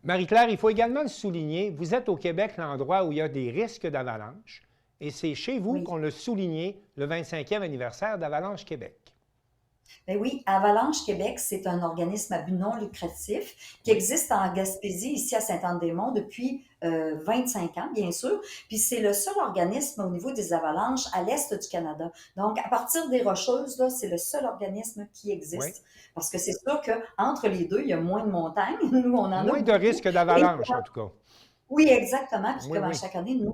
Marie-Claire, il faut également le souligner, vous êtes au Québec l'endroit où il y a des risques d'avalanche, et c'est chez vous qu'on a souligné le 25e anniversaire d'Avalanche Québec. Ben oui, Avalanche Québec, c'est un organisme à but non lucratif qui existe en Gaspésie, ici à Saint-Anne-des-Monts, depuis 25 ans, bien sûr. Puis c'est le seul organisme au niveau des avalanches à l'est du Canada. Donc, à partir des Rocheuses, là, c'est le seul organisme qui existe. Parce que c'est sûr qu'entre les deux, il y a moins de montagnes. Nous, on en a moins de risques d'avalanche, en tout cas. Oui, exactement. Puis comme à Oui. chaque année, nous,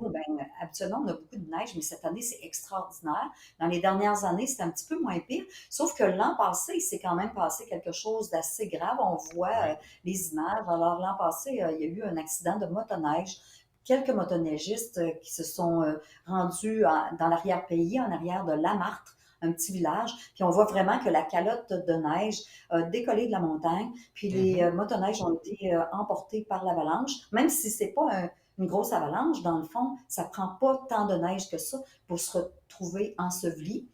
habituellement, on a beaucoup de neige, mais cette année, c'est extraordinaire. Dans les dernières années, c'était un petit peu moins pire. Sauf que l'an passé, il s'est quand même passé quelque chose d'assez grave. On voit les images. Alors, l'an passé, il y a eu un accident de motoneige. Quelques motoneigistes qui se sont rendus dans l'arrière-pays, en arrière de Lamartre, un petit village, puis on voit vraiment que la calotte de neige a décollé de la montagne, puis les motoneiges ont été emportés par l'avalanche. Même si c'est pas une grosse avalanche, dans le fond, ça prend pas tant de neige que ça pour se retrouver enseveli.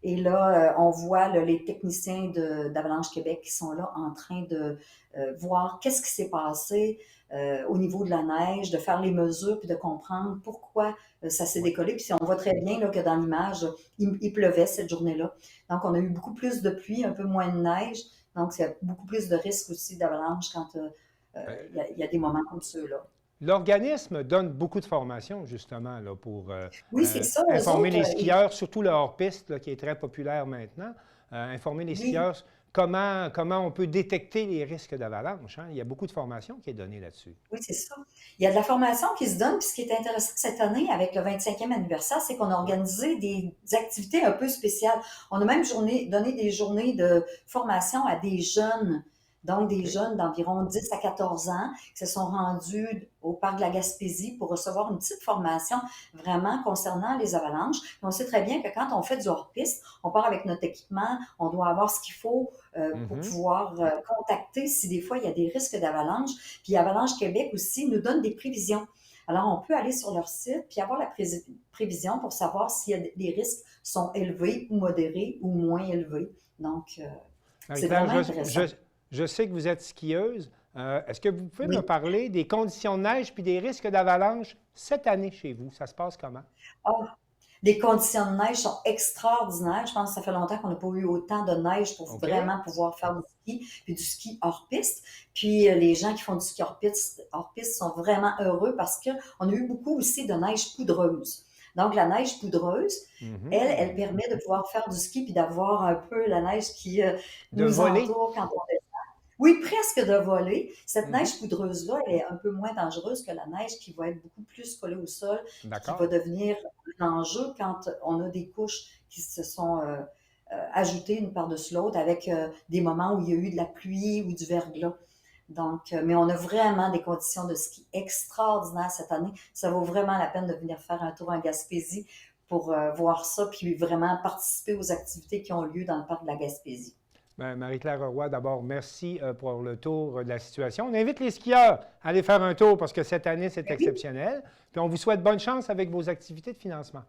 Et là, on voit les techniciens d'Avalanche Québec qui sont là en train de voir qu'est-ce qui s'est passé au niveau de la neige, de faire les mesures puis de comprendre pourquoi ça s'est décollé. Puis on voit très bien là, que dans l'image, il pleuvait cette journée-là. Donc, on a eu beaucoup plus de pluie, un peu moins de neige. Donc, il y a beaucoup plus de risques aussi d'avalanche quand il y a des moments comme ceux-là. L'organisme donne beaucoup de formations, justement, là, pour autres, informer les skieurs, surtout le hors-piste, qui est très populaire maintenant, informer les skieurs comment on peut détecter les risques d'avalanche. Hein? Il y a beaucoup de formations qui est donnée là-dessus. Oui, c'est ça. Il y a de la formation qui se donne. Puis ce qui est intéressant cette année, avec le 25e anniversaire, c'est qu'on a organisé des activités un peu spéciales. On a même donné des journées de formation à des jeunes Donc, des jeunes d'environ 10 à 14 ans qui se sont rendus au parc de la Gaspésie pour recevoir une petite formation vraiment concernant les avalanches. Et on sait très bien que quand on fait du hors-piste, on part avec notre équipement, on doit avoir ce qu'il faut pour pouvoir contacter si des fois il y a des risques d'avalanche. Puis Avalanche Québec aussi nous donne des prévisions. Alors, on peut aller sur leur site puis avoir la prévision pour savoir si les risques sont élevés ou modérés ou moins élevés. Donc, c'est vraiment intéressant. Je sais que vous êtes skieuse. Est-ce que vous pouvez me parler des conditions de neige puis des risques d'avalanche cette année chez vous? Ça se passe comment? Les conditions de neige sont extraordinaires. Je pense que ça fait longtemps qu'on n'a pas eu autant de neige pour vraiment pouvoir faire du ski, puis du ski hors piste. Puis les gens qui font du ski hors piste sont vraiment heureux parce qu'on a eu beaucoup aussi de neige poudreuse. Donc, la neige poudreuse, elle permet de pouvoir faire du ski puis d'avoir un peu la neige qui nous entoure quand on descend. Oui, presque de voler. Cette neige poudreuse-là, elle est un peu moins dangereuse que la neige qui va être beaucoup plus collée au sol, qui va devenir un enjeu quand on a des couches qui se sont ajoutées une par-dessus l'autre avec des moments où il y a eu de la pluie ou du verglas. Donc, mais on a vraiment des conditions de ski extraordinaires cette année. Ça vaut vraiment la peine de venir faire un tour en Gaspésie pour voir ça, puis vraiment participer aux activités qui ont lieu dans le parc de la Gaspésie. Marie-Claire Roy, d'abord, merci pour le tour de la situation. On invite les skieurs à aller faire un tour parce que cette année, c'est exceptionnel. Puis on vous souhaite bonne chance avec vos activités de financement.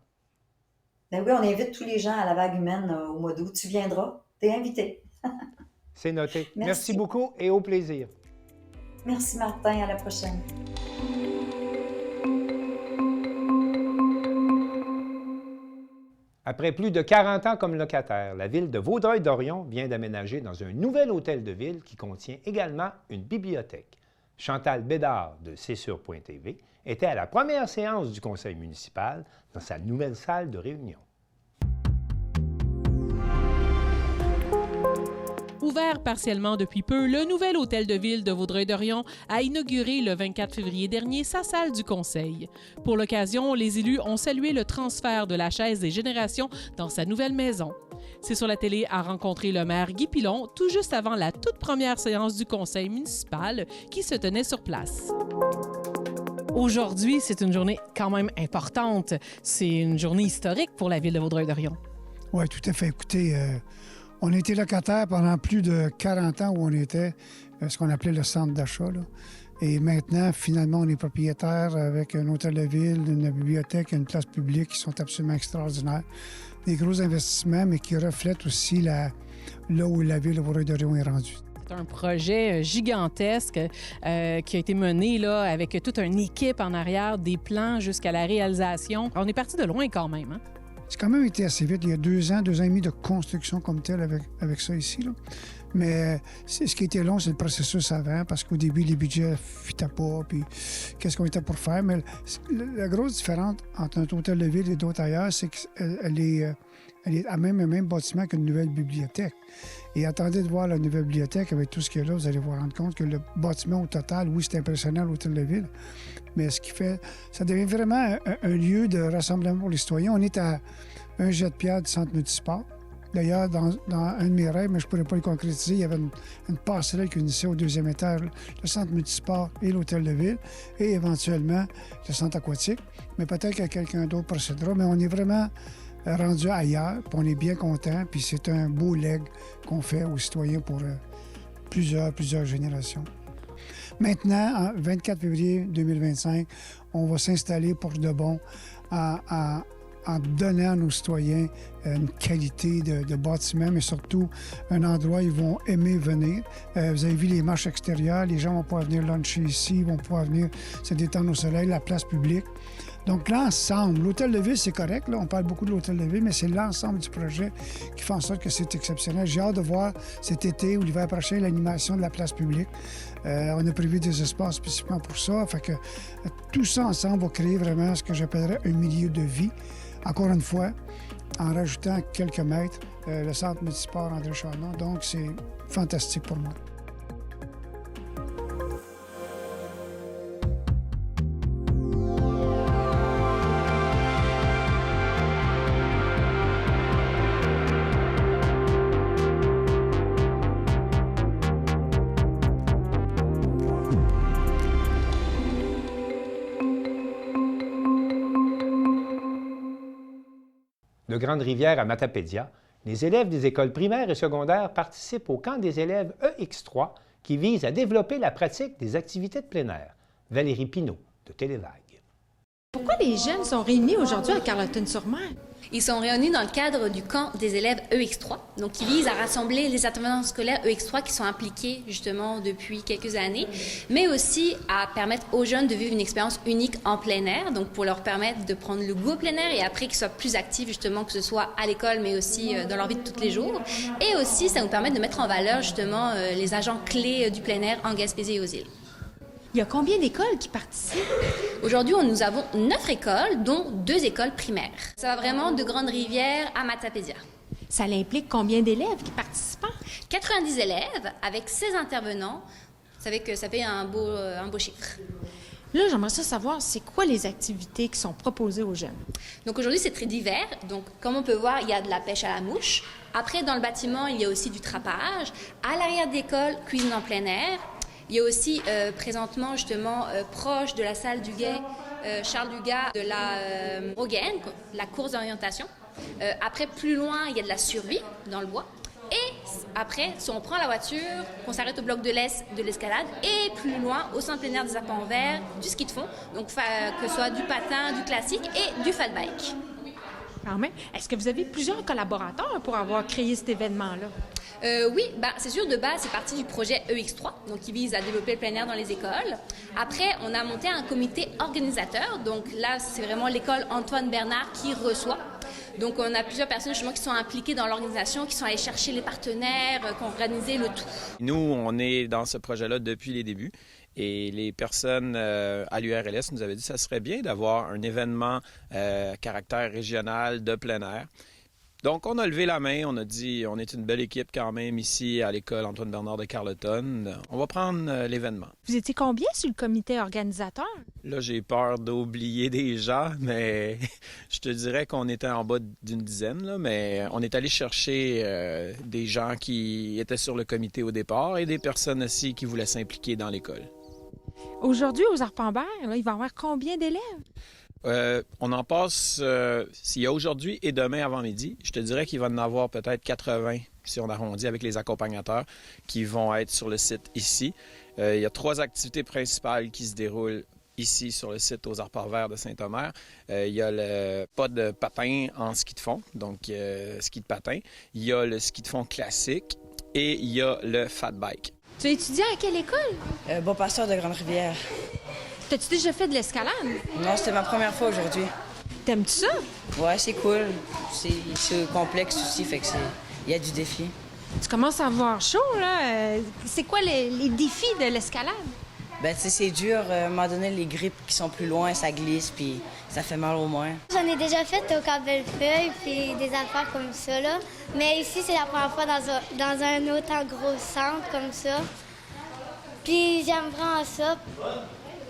Ben oui, on invite tous les gens à la vague humaine au mois d'août. Tu viendras, tu es invité. C'est noté. Merci beaucoup et au plaisir. Merci Martin, à la prochaine. Après plus de 40 ans comme locataire, la ville de Vaudreuil-Dorion vient d'aménager dans un nouvel hôtel de ville qui contient également une bibliothèque. Chantal Bédard de C'est-Sur.tv était à la première séance du conseil municipal dans sa nouvelle salle de réunion. Ouvert partiellement depuis peu, le nouvel hôtel de ville de Vaudreuil-Dorion a inauguré le 24 février dernier sa salle du conseil. Pour l'occasion, les élus ont salué le transfert de la chaise des générations dans sa nouvelle maison. C'est sur la télé a rencontré le maire Guy Pilon tout juste avant la toute première séance du conseil municipal qui se tenait sur place. Aujourd'hui, c'est une journée quand même importante. C'est une journée historique pour la ville de Vaudreuil-Dorion. Oui, tout à fait. Écoutez, on a été locataire pendant plus de 40 ans où on était ce qu'on appelait le centre d'achat. Là. Et maintenant, finalement, on est propriétaire avec un hôtel de ville, une bibliothèque, une place publique qui sont absolument extraordinaires. Des gros investissements, mais qui reflètent aussi là où la ville de Vaudreuil-Dorion est rendue. C'est un projet gigantesque qui a été mené là, avec toute une équipe en arrière, des plans jusqu'à la réalisation. On est parti de loin quand même. Hein? C'est quand même été assez vite. Il y a 2 ans et demi de construction comme telle avec ça ici. Là. Mais ce qui était long, c'est le processus avant, parce qu'au début, les budgets ne fitaient pas, puis qu'est-ce qu'on était pour faire. Mais la grosse différence entre un hôtel de ville et d'autres ailleurs, c'est qu'elle est à même bâtiment qu'une nouvelle bibliothèque. Et attendez de voir la nouvelle bibliothèque avec tout ce qu'il y a là, vous allez vous rendre compte que le bâtiment au total, oui, c'est impressionnant, l'hôtel de ville, mais ce qui fait, ça devient vraiment un lieu de rassemblement pour les citoyens. On est à un jet de pierre du centre Multisport. D'ailleurs, dans un de mes rêves, mais je ne pourrais pas le concrétiser, il y avait une passerelle qui unissait au 2e étage le centre Multisport et l'hôtel de ville, et éventuellement le centre aquatique. Mais peut-être que quelqu'un d'autre procédera, mais on est vraiment rendu ailleurs, puis on est bien content, puis c'est un beau leg qu'on fait aux citoyens pour plusieurs générations. Maintenant, en 24 février 2025, on va s'installer pour de bon en donnant à nos citoyens une qualité de bâtiment, mais surtout un endroit où ils vont aimer venir. Vous avez vu les marches extérieures, les gens vont pouvoir venir luncher ici, vont pouvoir venir se détendre au soleil, la place publique. Donc l'ensemble, l'hôtel de ville, c'est correct, là, on parle beaucoup de l'hôtel de ville, mais c'est l'ensemble du projet qui fait en sorte que c'est exceptionnel. J'ai hâte de voir cet été ou l'hiver prochain l'animation de la place publique. On a prévu des espaces spécifiquement pour ça. Fait que tout ça ensemble va créer vraiment ce que j'appellerais un milieu de vie. Encore une fois, en rajoutant quelques mètres, le centre Multisport André Chardon. Donc, c'est fantastique pour moi. de Grande-Rivière à Matapédia, les élèves des écoles primaires et secondaires participent au camp des élèves EX3 qui vise à développer la pratique des activités de plein air. Valérie Pinault, de Télévague. Pourquoi les jeunes sont réunis aujourd'hui à Carleton-sur-Mer? Ils sont réunis dans le cadre du camp des élèves EX3, donc qui vise à rassembler les intervenants scolaires EX3 qui sont impliqués justement depuis quelques années, mais aussi à permettre aux jeunes de vivre une expérience unique en plein air, donc pour leur permettre de prendre le goût au plein air et après qu'ils soient plus actifs justement, que ce soit à l'école, mais aussi dans leur vie de tous les jours. Et aussi, ça nous permet de mettre en valeur justement les agents clés du plein air en Gaspésie et aux îles. Il y a combien d'écoles qui participent? Aujourd'hui, nous avons 9 écoles, dont 2 écoles primaires. Ça va vraiment de Grande-Rivière à Matapédia. Ça implique combien d'élèves qui participent? 90 élèves avec 16 intervenants. Vous savez que ça fait un beau chiffre. Là, j'aimerais savoir, c'est quoi les activités qui sont proposées aux jeunes? Donc aujourd'hui, c'est très divers. Donc, comme on peut voir, il y a de la pêche à la mouche. Après, dans le bâtiment, il y a aussi du trapage. À l'arrière de l'école, cuisine en plein air. Il y a aussi présentement, justement, proche de la salle du guet, Charles Dugas, de la Rogaine, la course d'orientation. Après, plus loin, il y a de la survie dans le bois. Et après, si on prend la voiture, qu'on s'arrête au bloc de l'Est, de l'escalade, et plus loin, au centre plein air des Arpents Verts, du ski de fond, donc que ce soit du patin, du classique et du fat bike. Quand même. Est-ce que vous avez plusieurs collaborateurs pour avoir créé cet événement-là? Oui, c'est sûr, de base, c'est parti du projet EX3, donc qui vise à développer le plein air dans les écoles. Après, on a monté un comité organisateur, donc là, c'est vraiment l'école Antoine Bernard qui reçoit. Donc, on a plusieurs personnes justement qui sont impliquées dans l'organisation, qui sont allées chercher les partenaires, qui ont organisé le tout. Nous, on est dans ce projet-là depuis les débuts. Et les personnes à l'URLS nous avaient dit que ça serait bien d'avoir un événement caractère régional de plein air. Donc, on a levé la main, on a dit on est une belle équipe quand même ici à l'école Antoine Bernard de Carleton. On va prendre l'événement. Vous étiez combien sur le comité organisateur? Là, j'ai peur d'oublier des gens, mais je te dirais qu'on était en bas d'une dizaine, là, mais on est allé chercher des gens qui étaient sur le comité au départ et des personnes aussi qui voulaient s'impliquer dans l'école. Aujourd'hui, aux Arpents Verts, il va y avoir combien d'élèves? On en passe, s'il y a aujourd'hui et demain avant midi, je te dirais qu'il va en avoir peut-être 80, si on arrondit avec les accompagnateurs, qui vont être sur le site ici. Il y a 3 activités principales qui se déroulent ici sur le site aux Arpents Verts de Saint-Omer. Il y a le pas de patin en ski de fond, donc ski de patin. Il y a le ski de fond classique et il y a le fat bike. Tu étudies à quelle école? Bon pasteur de Grande-Rivière. T'as-tu déjà fait de l'escalade? Non, c'était ma première fois aujourd'hui. T'aimes-tu ça? Ouais, c'est cool. C'est complexe aussi, fait que il y a du défi. Tu commences à avoir chaud, là. C'est quoi les défis de l'escalade? Ben, tu sais, c'est dur. À un moment donné, les grippes qui sont plus loin, ça glisse, puis ça fait mal au moins. J'en ai déjà fait au Cap-Bellefeuille, puis des affaires comme ça, là. Mais ici, c'est la première fois dans un autant gros centre comme ça. Puis j'aime vraiment ça.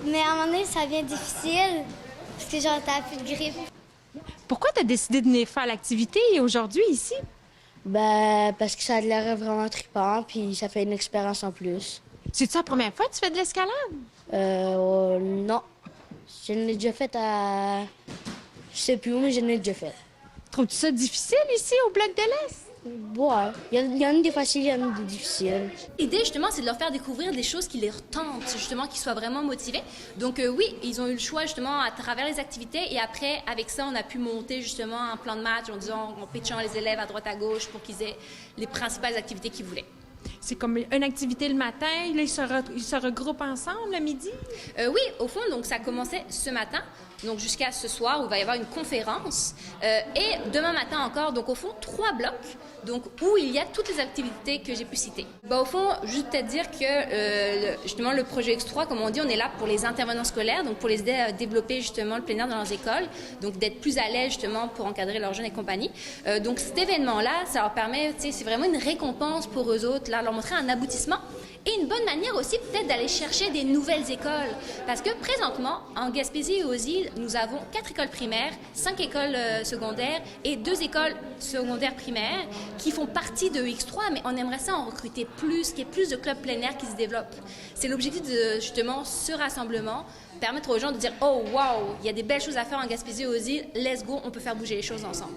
Mais à un moment donné, ça devient difficile, parce que genre, t'as plus de grippe. Pourquoi t'as décidé de venir faire l'activité aujourd'hui, ici? Ben, parce que ça a l'air vraiment trippant, puis ça fait une expérience en plus. C'est-tu la première fois que tu fais de l'escalade? Non. Je l'ai déjà fait à... Je sais plus où, mais je l'ai déjà fait. Trouves-tu ça difficile ici, au Bloc de l'Est? Ouais. Il y en a des faciles, il y en a des difficiles. L'idée, justement, c'est de leur faire découvrir des choses qui les tentent, justement, qu'ils soient vraiment motivés. Donc, oui, ils ont eu le choix, justement, à travers les activités. Et après, avec ça, on a pu monter, justement, un plan de match en pitchant les élèves à droite, à gauche pour qu'ils aient les principales activités qu'ils voulaient. C'est comme une activité le matin, là, ils se regroupent ensemble le midi? Oui, au fond, donc ça commençait ce matin, donc jusqu'à ce soir où il va y avoir une conférence. Et demain matin encore, donc au fond, 3 blocs, donc où il y a toutes les activités que j'ai pu citer. Au fond, juste peut-être dire que justement le projet X3, comme on dit, on est là pour les intervenants scolaires, donc pour les aider à développer justement le plein air dans leurs écoles, donc d'être plus à l'aise justement pour encadrer leurs jeunes et compagnie. Donc cet événement-là, ça leur permet, c'est vraiment une récompense pour eux autres, là, leur montrer un aboutissement et une bonne manière aussi peut-être d'aller chercher des nouvelles écoles. Parce que présentement, en Gaspésie et aux îles, nous avons 4 écoles primaires, 5 écoles secondaires et 2 écoles secondaires primaires qui font partie de X3, mais on aimerait ça en recruter plus, qu'il y ait plus de clubs plein air qui se développent. C'est l'objectif de justement ce rassemblement, permettre aux gens de dire « Oh, wow, il y a des belles choses à faire en Gaspésie et aux îles, let's go, on peut faire bouger les choses ensemble ».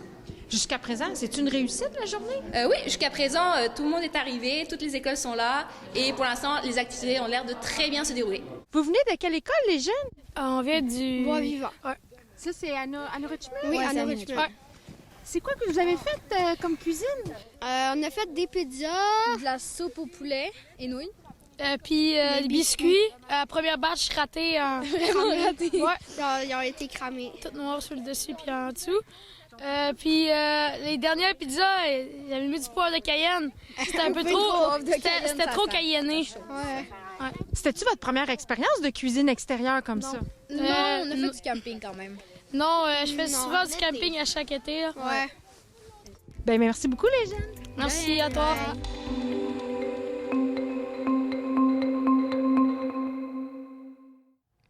Jusqu'à présent, c'est une réussite, la journée? Oui, jusqu'à présent, tout le monde est arrivé, toutes les écoles sont là et pour l'instant, les activités ont l'air de très bien se dérouler. Vous venez de quelle école, les jeunes? On vient du... Bois-Vivant. Ouais. Ça, c'est à Richmond? Oui, à Richmond. Ouais. C'est quoi que vous avez fait comme cuisine? On a fait des pizzas, de la soupe au poulet et nouilles. Puis des biscuits. Première batch ratée. Vraiment ratée. Ouais. Ils ont été cramés. Tout noir sur le dessus puis en dessous. Puis les dernières pizzas, ils avaient mis du poivre de Cayenne. C'était un peu trop... C'était trop cayenné. Ouais. Ouais. C'était-tu votre première expérience de cuisine extérieure comme ça? Non, on a fait du camping quand même. Non, je fais souvent du camping à chaque été. Là. Ouais. Ben merci beaucoup, les jeunes. Merci à toi.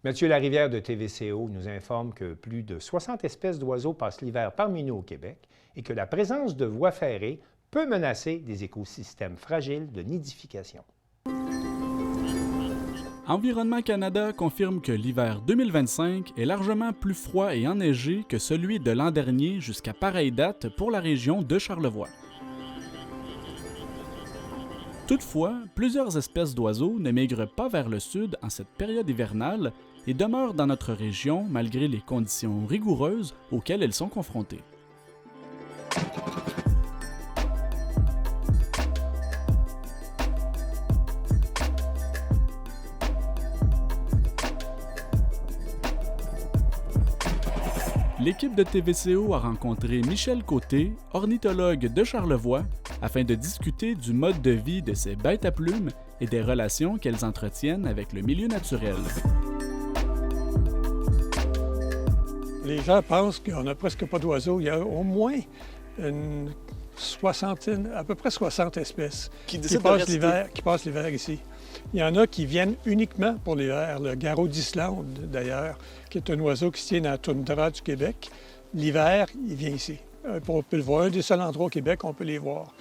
Mathieu Larivière de TVCO nous informe que plus de 60 espèces d'oiseaux passent l'hiver parmi nous au Québec et que la présence de voies ferrées peut menacer des écosystèmes fragiles de nidification. Environnement Canada confirme que l'hiver 2025 est largement plus froid et enneigé que celui de l'an dernier jusqu'à pareille date pour la région de Charlevoix. Toutefois, plusieurs espèces d'oiseaux ne migrent pas vers le sud en cette période hivernale et demeurent dans notre région malgré les conditions rigoureuses auxquelles elles sont confrontées. L'équipe de TVCO a rencontré Michel Côté, ornithologue de Charlevoix, afin de discuter du mode de vie de ces bêtes à plumes et des relations qu'elles entretiennent avec le milieu naturel. Les gens pensent qu'on n'a presque pas d'oiseaux. Il y a au moins une soixantaine, à peu près 60 espèces qui passent l'hiver ici. Il y en a qui viennent uniquement pour l'hiver. Le garrot d'Islande, d'ailleurs, qui est un oiseau qui se tient dans la toundra du Québec. L'hiver, il vient ici. On peut le voir. Un des seuls endroits au Québec où on peut les voir.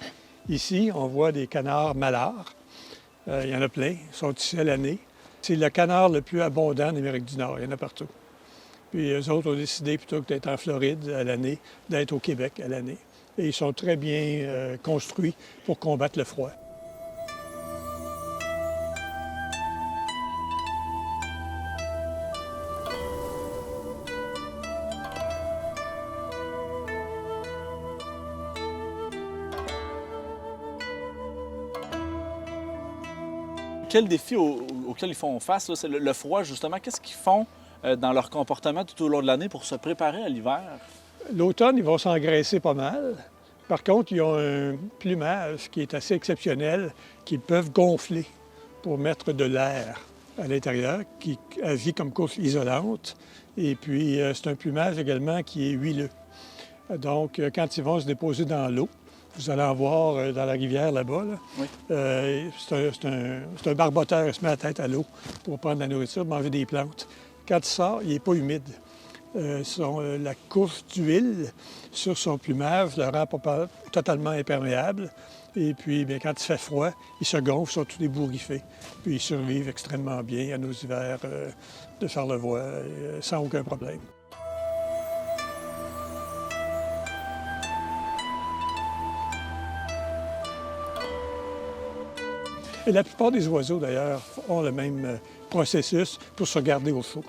Ici, on voit des canards malards. Il y en a plein. Ils sont ici à l'année. C'est le canard le plus abondant en Amérique du Nord. Il y en a partout. Puis eux autres ont décidé, plutôt que d'être en Floride à l'année, d'être au Québec à l'année. Et ils sont très bien construits pour combattre le froid. Quel défi auquel ils font face, là, c'est le froid, justement. Qu'est-ce qu'ils font dans leur comportement tout au long de l'année pour se préparer à l'hiver? L'automne, ils vont s'engraisser pas mal. Par contre, ils ont un plumage qui est assez exceptionnel, qu'ils peuvent gonfler pour mettre de l'air à l'intérieur, qui agit comme couche isolante. Et puis, c'est un plumage également qui est huileux. Donc, quand ils vont se déposer dans l'eau, vous allez en voir dans la rivière là-bas. Là. Oui. C'est un barboteur, il se met la tête à l'eau pour prendre de la nourriture, manger des plantes. Quand il sort, il n'est pas humide. La couche d'huile sur son plumage le rend pas totalement imperméable. Et puis, bien, quand il fait froid, ils se gonflent, ils sont tous ébouriffés. Puis ils survivent extrêmement bien à nos hivers de Charlevoix sans aucun problème. Et la plupart des oiseaux, d'ailleurs, ont le même processus pour se garder au chaud.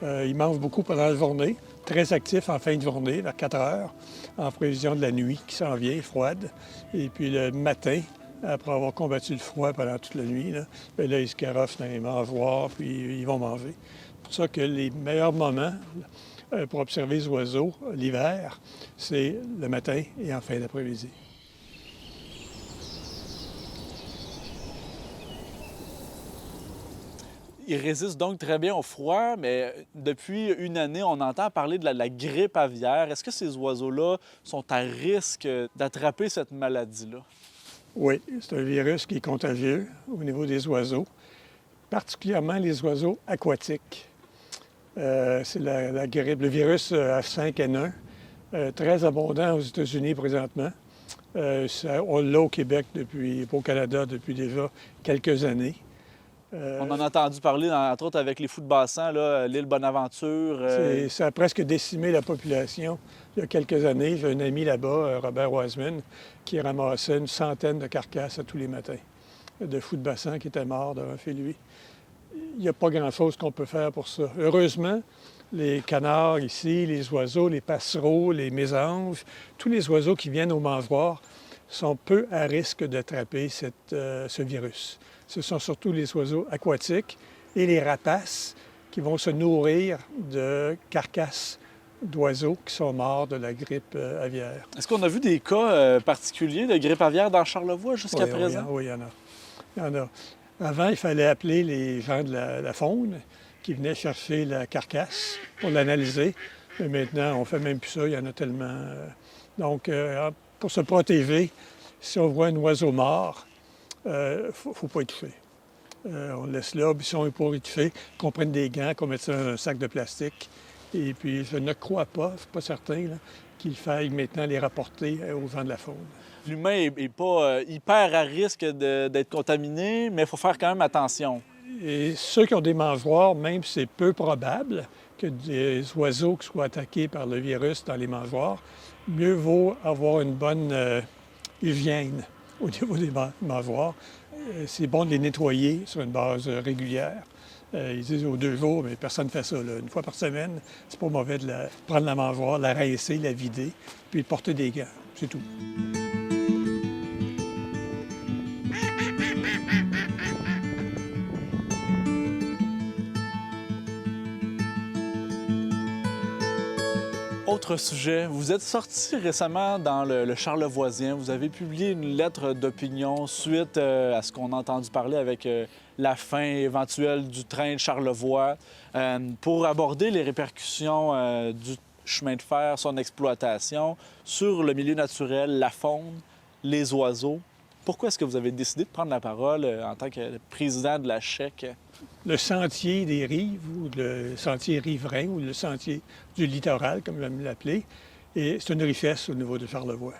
Ils mangent beaucoup pendant la journée, très actifs en fin de journée, vers 4 heures, en prévision de la nuit qui s'en vient, froide. Et puis le matin, après avoir combattu le froid pendant toute la nuit, là, ils se garochent dans les mangeoires, puis ils vont manger. C'est pour ça que les meilleurs moments pour observer les oiseaux l'hiver, c'est le matin et en fin d'après-midi. Ils résistent donc très bien au froid, mais depuis une année, on entend parler de la grippe aviaire. Est-ce que ces oiseaux-là sont à risque d'attraper cette maladie-là? Oui, c'est un virus qui est contagieux au niveau des oiseaux, particulièrement les oiseaux aquatiques. C'est la grippe, le virus H5N1, très abondant aux États-Unis présentement. On l'a au Québec au Canada depuis déjà quelques années. On en a entendu parler, entre autres, avec les fous de bassin, l'île Bonaventure. Ça a presque décimé la population. Il y a quelques années, j'ai un ami là-bas, Robert Wiseman, qui ramassait une centaine de carcasses tous les matins de fous de bassin qui étaient morts devant chez lui. Il n'y a pas grand-chose qu'on peut faire pour ça. Heureusement, les canards ici, les oiseaux, les passereaux, les mésanges, tous les oiseaux qui viennent au mangeoire sont peu à risque d'attraper ce virus. Ce sont surtout les oiseaux aquatiques et les rapaces qui vont se nourrir de carcasses d'oiseaux qui sont morts de la grippe aviaire. Est-ce qu'on a vu des cas particuliers de grippe aviaire dans Charlevoix jusqu'à présent? Oui, il y en a. Avant, il fallait appeler les gens de la faune qui venaient chercher la carcasse pour l'analyser. Mais maintenant, on ne fait même plus ça, il y en a tellement. Donc, pour se protéger, si on voit un oiseau mort, il ne faut pas y toucher. On le laisse là, puis si on n'est pas y toucher, qu'on prenne des gants, qu'on mette ça dans un sac de plastique. Et puis, je ne crois pas, je ne suis pas certain, qu'il faille maintenant les rapporter aux gens de la faune. L'humain n'est pas hyper à risque d'être contaminé, mais il faut faire quand même attention. Et ceux qui ont des mangeoires, même c'est peu probable que des oiseaux qui soient attaqués par le virus dans les mangeoires, mieux vaut avoir une bonne hygiène au niveau des mangeoires. C'est bon de les nettoyer sur une base régulière. Ils disent aux 2 jours, mais personne ne fait ça. Une fois par semaine, c'est pas mauvais de prendre la mangeoire, la rincer, la vider, puis de porter des gants. C'est tout. Autre sujet, vous êtes sorti récemment dans le Charlevoisien. Vous avez publié une lettre d'opinion suite à ce qu'on a entendu parler avec la fin éventuelle du train de Charlevoix pour aborder les répercussions du chemin de fer, son exploitation sur le milieu naturel, la faune, les oiseaux. Pourquoi est-ce que vous avez décidé de prendre la parole en tant que président de la CHEC? Le sentier des rives, ou le sentier riverain, ou le sentier du littoral, comme j'aime l'appeler, et c'est une richesse au niveau de Charlevoix.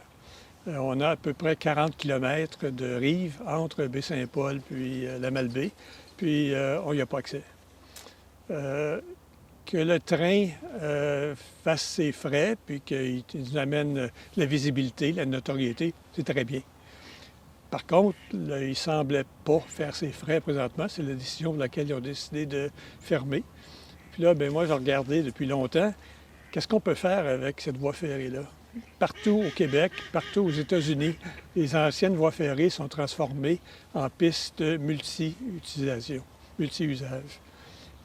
On a à peu près 40 km de rives entre Baie-Saint-Paul puis la Malbaie, puis on n'y a pas accès. Que le train fasse ses frais, puis qu'il nous amène la visibilité, la notoriété, c'est très bien. Par contre, là, il ne semblait pas faire ses frais présentement. C'est la décision pour laquelle ils ont décidé de fermer. Puis là, bien, moi, j'ai regardé depuis longtemps, qu'est-ce qu'on peut faire avec cette voie ferrée-là? Partout au Québec, partout aux États-Unis, les anciennes voies ferrées sont transformées en pistes multi-utilisation, multi-usage.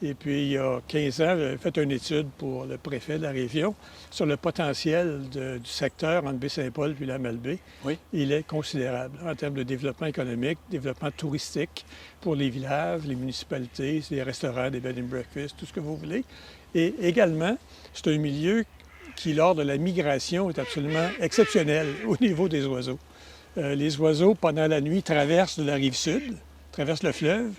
Et puis, il y a 15 ans, j'avais fait une étude pour le préfet de la région sur le potentiel du secteur entre Baie-Saint-Paul puis la Malbaie. Oui. Il est considérable en termes de développement économique, développement touristique pour les villages, les municipalités, les restaurants, des bed and breakfast, tout ce que vous voulez. Et également, c'est un milieu qui, lors de la migration, est absolument exceptionnel au niveau des oiseaux. Les oiseaux, pendant la nuit, traversent de la rive sud, traversent le fleuve,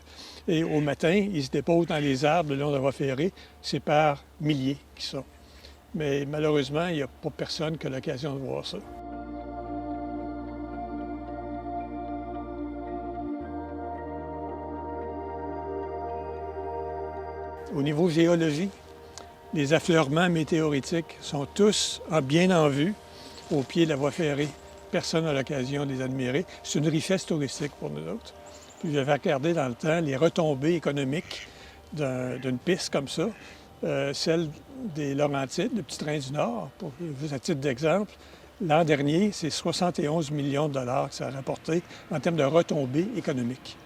et au matin, ils se déposent dans les arbres le long de la voie ferrée. C'est par milliers qui sont. Mais malheureusement, il n'y a pas personne qui a l'occasion de voir ça. Au niveau géologie, les affleurements météoritiques sont tous bien en vue au pied de la voie ferrée. Personne n'a l'occasion de les admirer. C'est une richesse touristique pour nous autres. Puis j'avais regardé dans le temps les retombées économiques d'une piste comme ça, celle des Laurentides, le petit train du Nord, juste à titre d'exemple. L'an dernier, c'est 71 millions de dollars que ça a rapporté en termes de retombées économiques.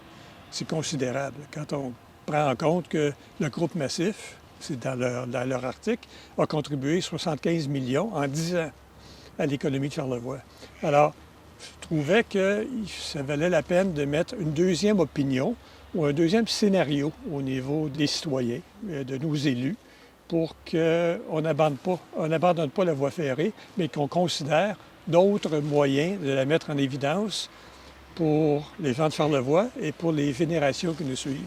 C'est considérable quand on prend en compte que le groupe Massif, c'est dans leur article, a contribué 75 millions en 10 ans à l'économie de Charlevoix. Alors, je trouvais que ça valait la peine de mettre une deuxième opinion ou un deuxième scénario au niveau des citoyens, de nos élus, pour qu'on n'abandonne pas la voie ferrée, mais qu'on considère d'autres moyens de la mettre en évidence pour les gens de Charlevoix et pour les générations qui nous suivent.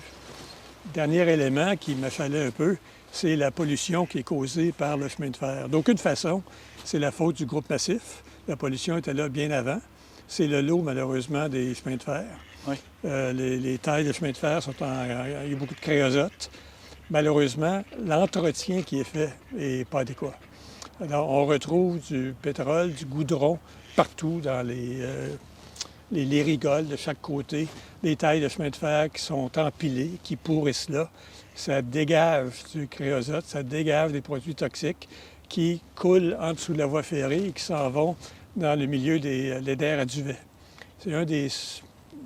Dernier élément qui me fallait un peu, c'est la pollution qui est causée par le chemin de fer. D'aucune façon, c'est la faute du groupe Massif. La pollution était là bien avant. C'est le lot, malheureusement, des chemins de fer. Oui. Les tailles de chemin de fer il y a beaucoup de créosote. Malheureusement, l'entretien qui est fait n'est pas adéquat. Alors, on retrouve du pétrole, du goudron partout dans les rigoles de chaque côté, les tailles de chemin de fer qui sont empilées, qui pourrissent là. Ça dégage du créosote, ça dégage des produits toxiques qui coulent en dessous de la voie ferrée et qui s'en vont dans le milieu des laidères à duvet. C'est un des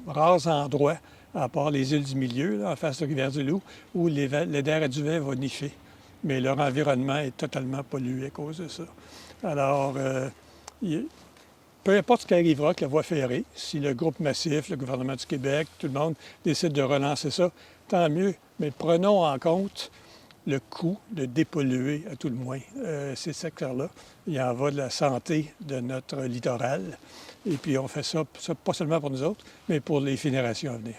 rares endroits, à part les îles du milieu, là, en face de Rivière-du-Loup, où les laidères à duvet vont nicher. Mais leur environnement est totalement pollué à cause de ça. Alors, peu importe ce qui arrivera avec la voie ferrée, si le groupe Massif, le gouvernement du Québec, tout le monde décide de relancer ça, tant mieux. Mais prenons en compte le coût de dépolluer, à tout le moins, ces secteurs-là. Il en va de la santé de notre littoral. Et puis, on fait ça pas seulement pour nous autres, mais pour les générations à venir.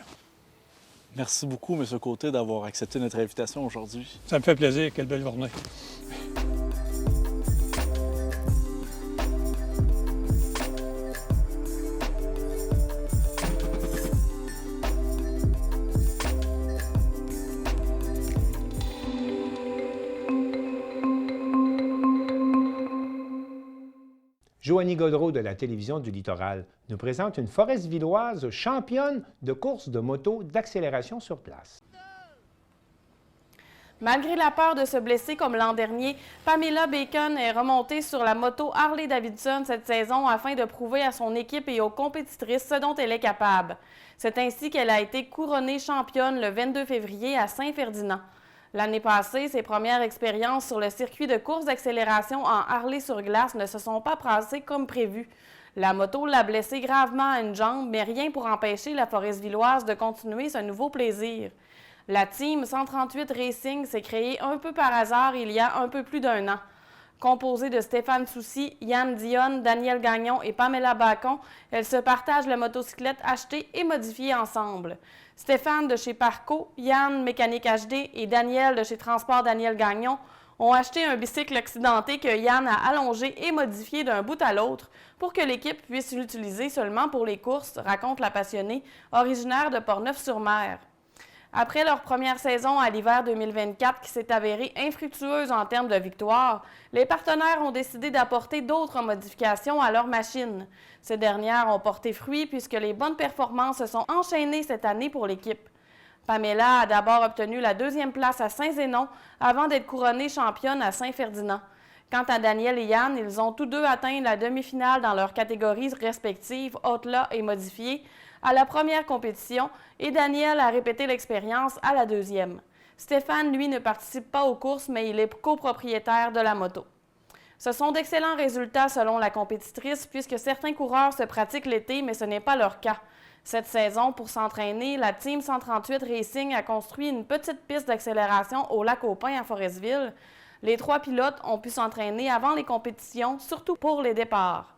Merci beaucoup, M. Côté, d'avoir accepté notre invitation aujourd'hui. Ça me fait plaisir. Quelle belle journée. Joanie Gaudreault de la Télévision du Littoral nous présente une Forestvilleoise championne de course de moto d'accélération sur place. Malgré la peur de se blesser comme l'an dernier, Pamela Bacon est remontée sur la moto Harley-Davidson cette saison afin de prouver à son équipe et aux compétitrices ce dont elle est capable. C'est ainsi qu'elle a été couronnée championne le 22 février à Saint-Ferdinand. L'année passée, ses premières expériences sur le circuit de course d'accélération en Harley sur glace ne se sont pas passées comme prévu. La moto l'a blessée gravement à une jambe, mais rien pour empêcher la Forestvilleoise de continuer ce nouveau plaisir. La Team 138 Racing s'est créée un peu par hasard il y a un peu plus d'1 an. Composée de Stéphane Soucy, Yann Dionne, Daniel Gagnon et Pamela Bacon, elle se partage la motocyclette achetée et modifiée ensemble. Stéphane de chez Parco, Yann Mécanique HD et Daniel de chez Transport Daniel Gagnon ont acheté un bicycle accidenté que Yann a allongé et modifié d'un bout à l'autre pour que l'équipe puisse l'utiliser seulement pour les courses, raconte la passionnée, originaire de Portneuf-sur-Mer. Après leur première saison à l'hiver 2024 qui s'est avérée infructueuse en termes de victoires, les partenaires ont décidé d'apporter d'autres modifications à leur machine. Ces dernières ont porté fruit puisque les bonnes performances se sont enchaînées cette année pour l'équipe. Pamela a d'abord obtenu la 2e place à Saint-Zénon avant d'être couronnée championne à Saint-Ferdinand. Quant à Daniel et Yann, ils ont tous deux atteint la demi-finale dans leurs catégories respectives, Outlaw et modifiée, à la première compétition et Daniel a répété l'expérience à la 2e. Stéphane, lui, ne participe pas aux courses, mais il est copropriétaire de la moto. Ce sont d'excellents résultats selon la compétitrice puisque certains coureurs se pratiquent l'été, mais ce n'est pas leur cas. Cette saison, pour s'entraîner, la Team 138 Racing a construit une petite piste d'accélération au lac aux Pins à Forestville. Les 3 pilotes ont pu s'entraîner avant les compétitions, surtout pour les départs.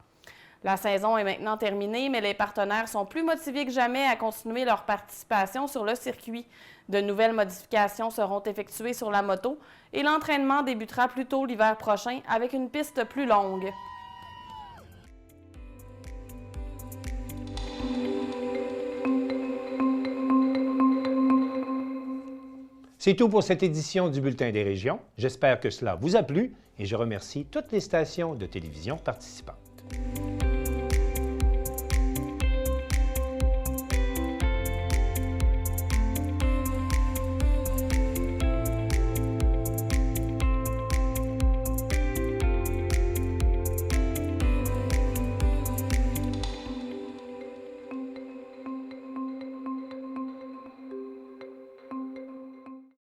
La saison est maintenant terminée, mais les partenaires sont plus motivés que jamais à continuer leur participation sur le circuit. De nouvelles modifications seront effectuées sur la moto et l'entraînement débutera plus tôt l'hiver prochain avec une piste plus longue. C'est tout pour cette édition du Bulletin des régions. J'espère que cela vous a plu et je remercie toutes les stations de télévision participantes.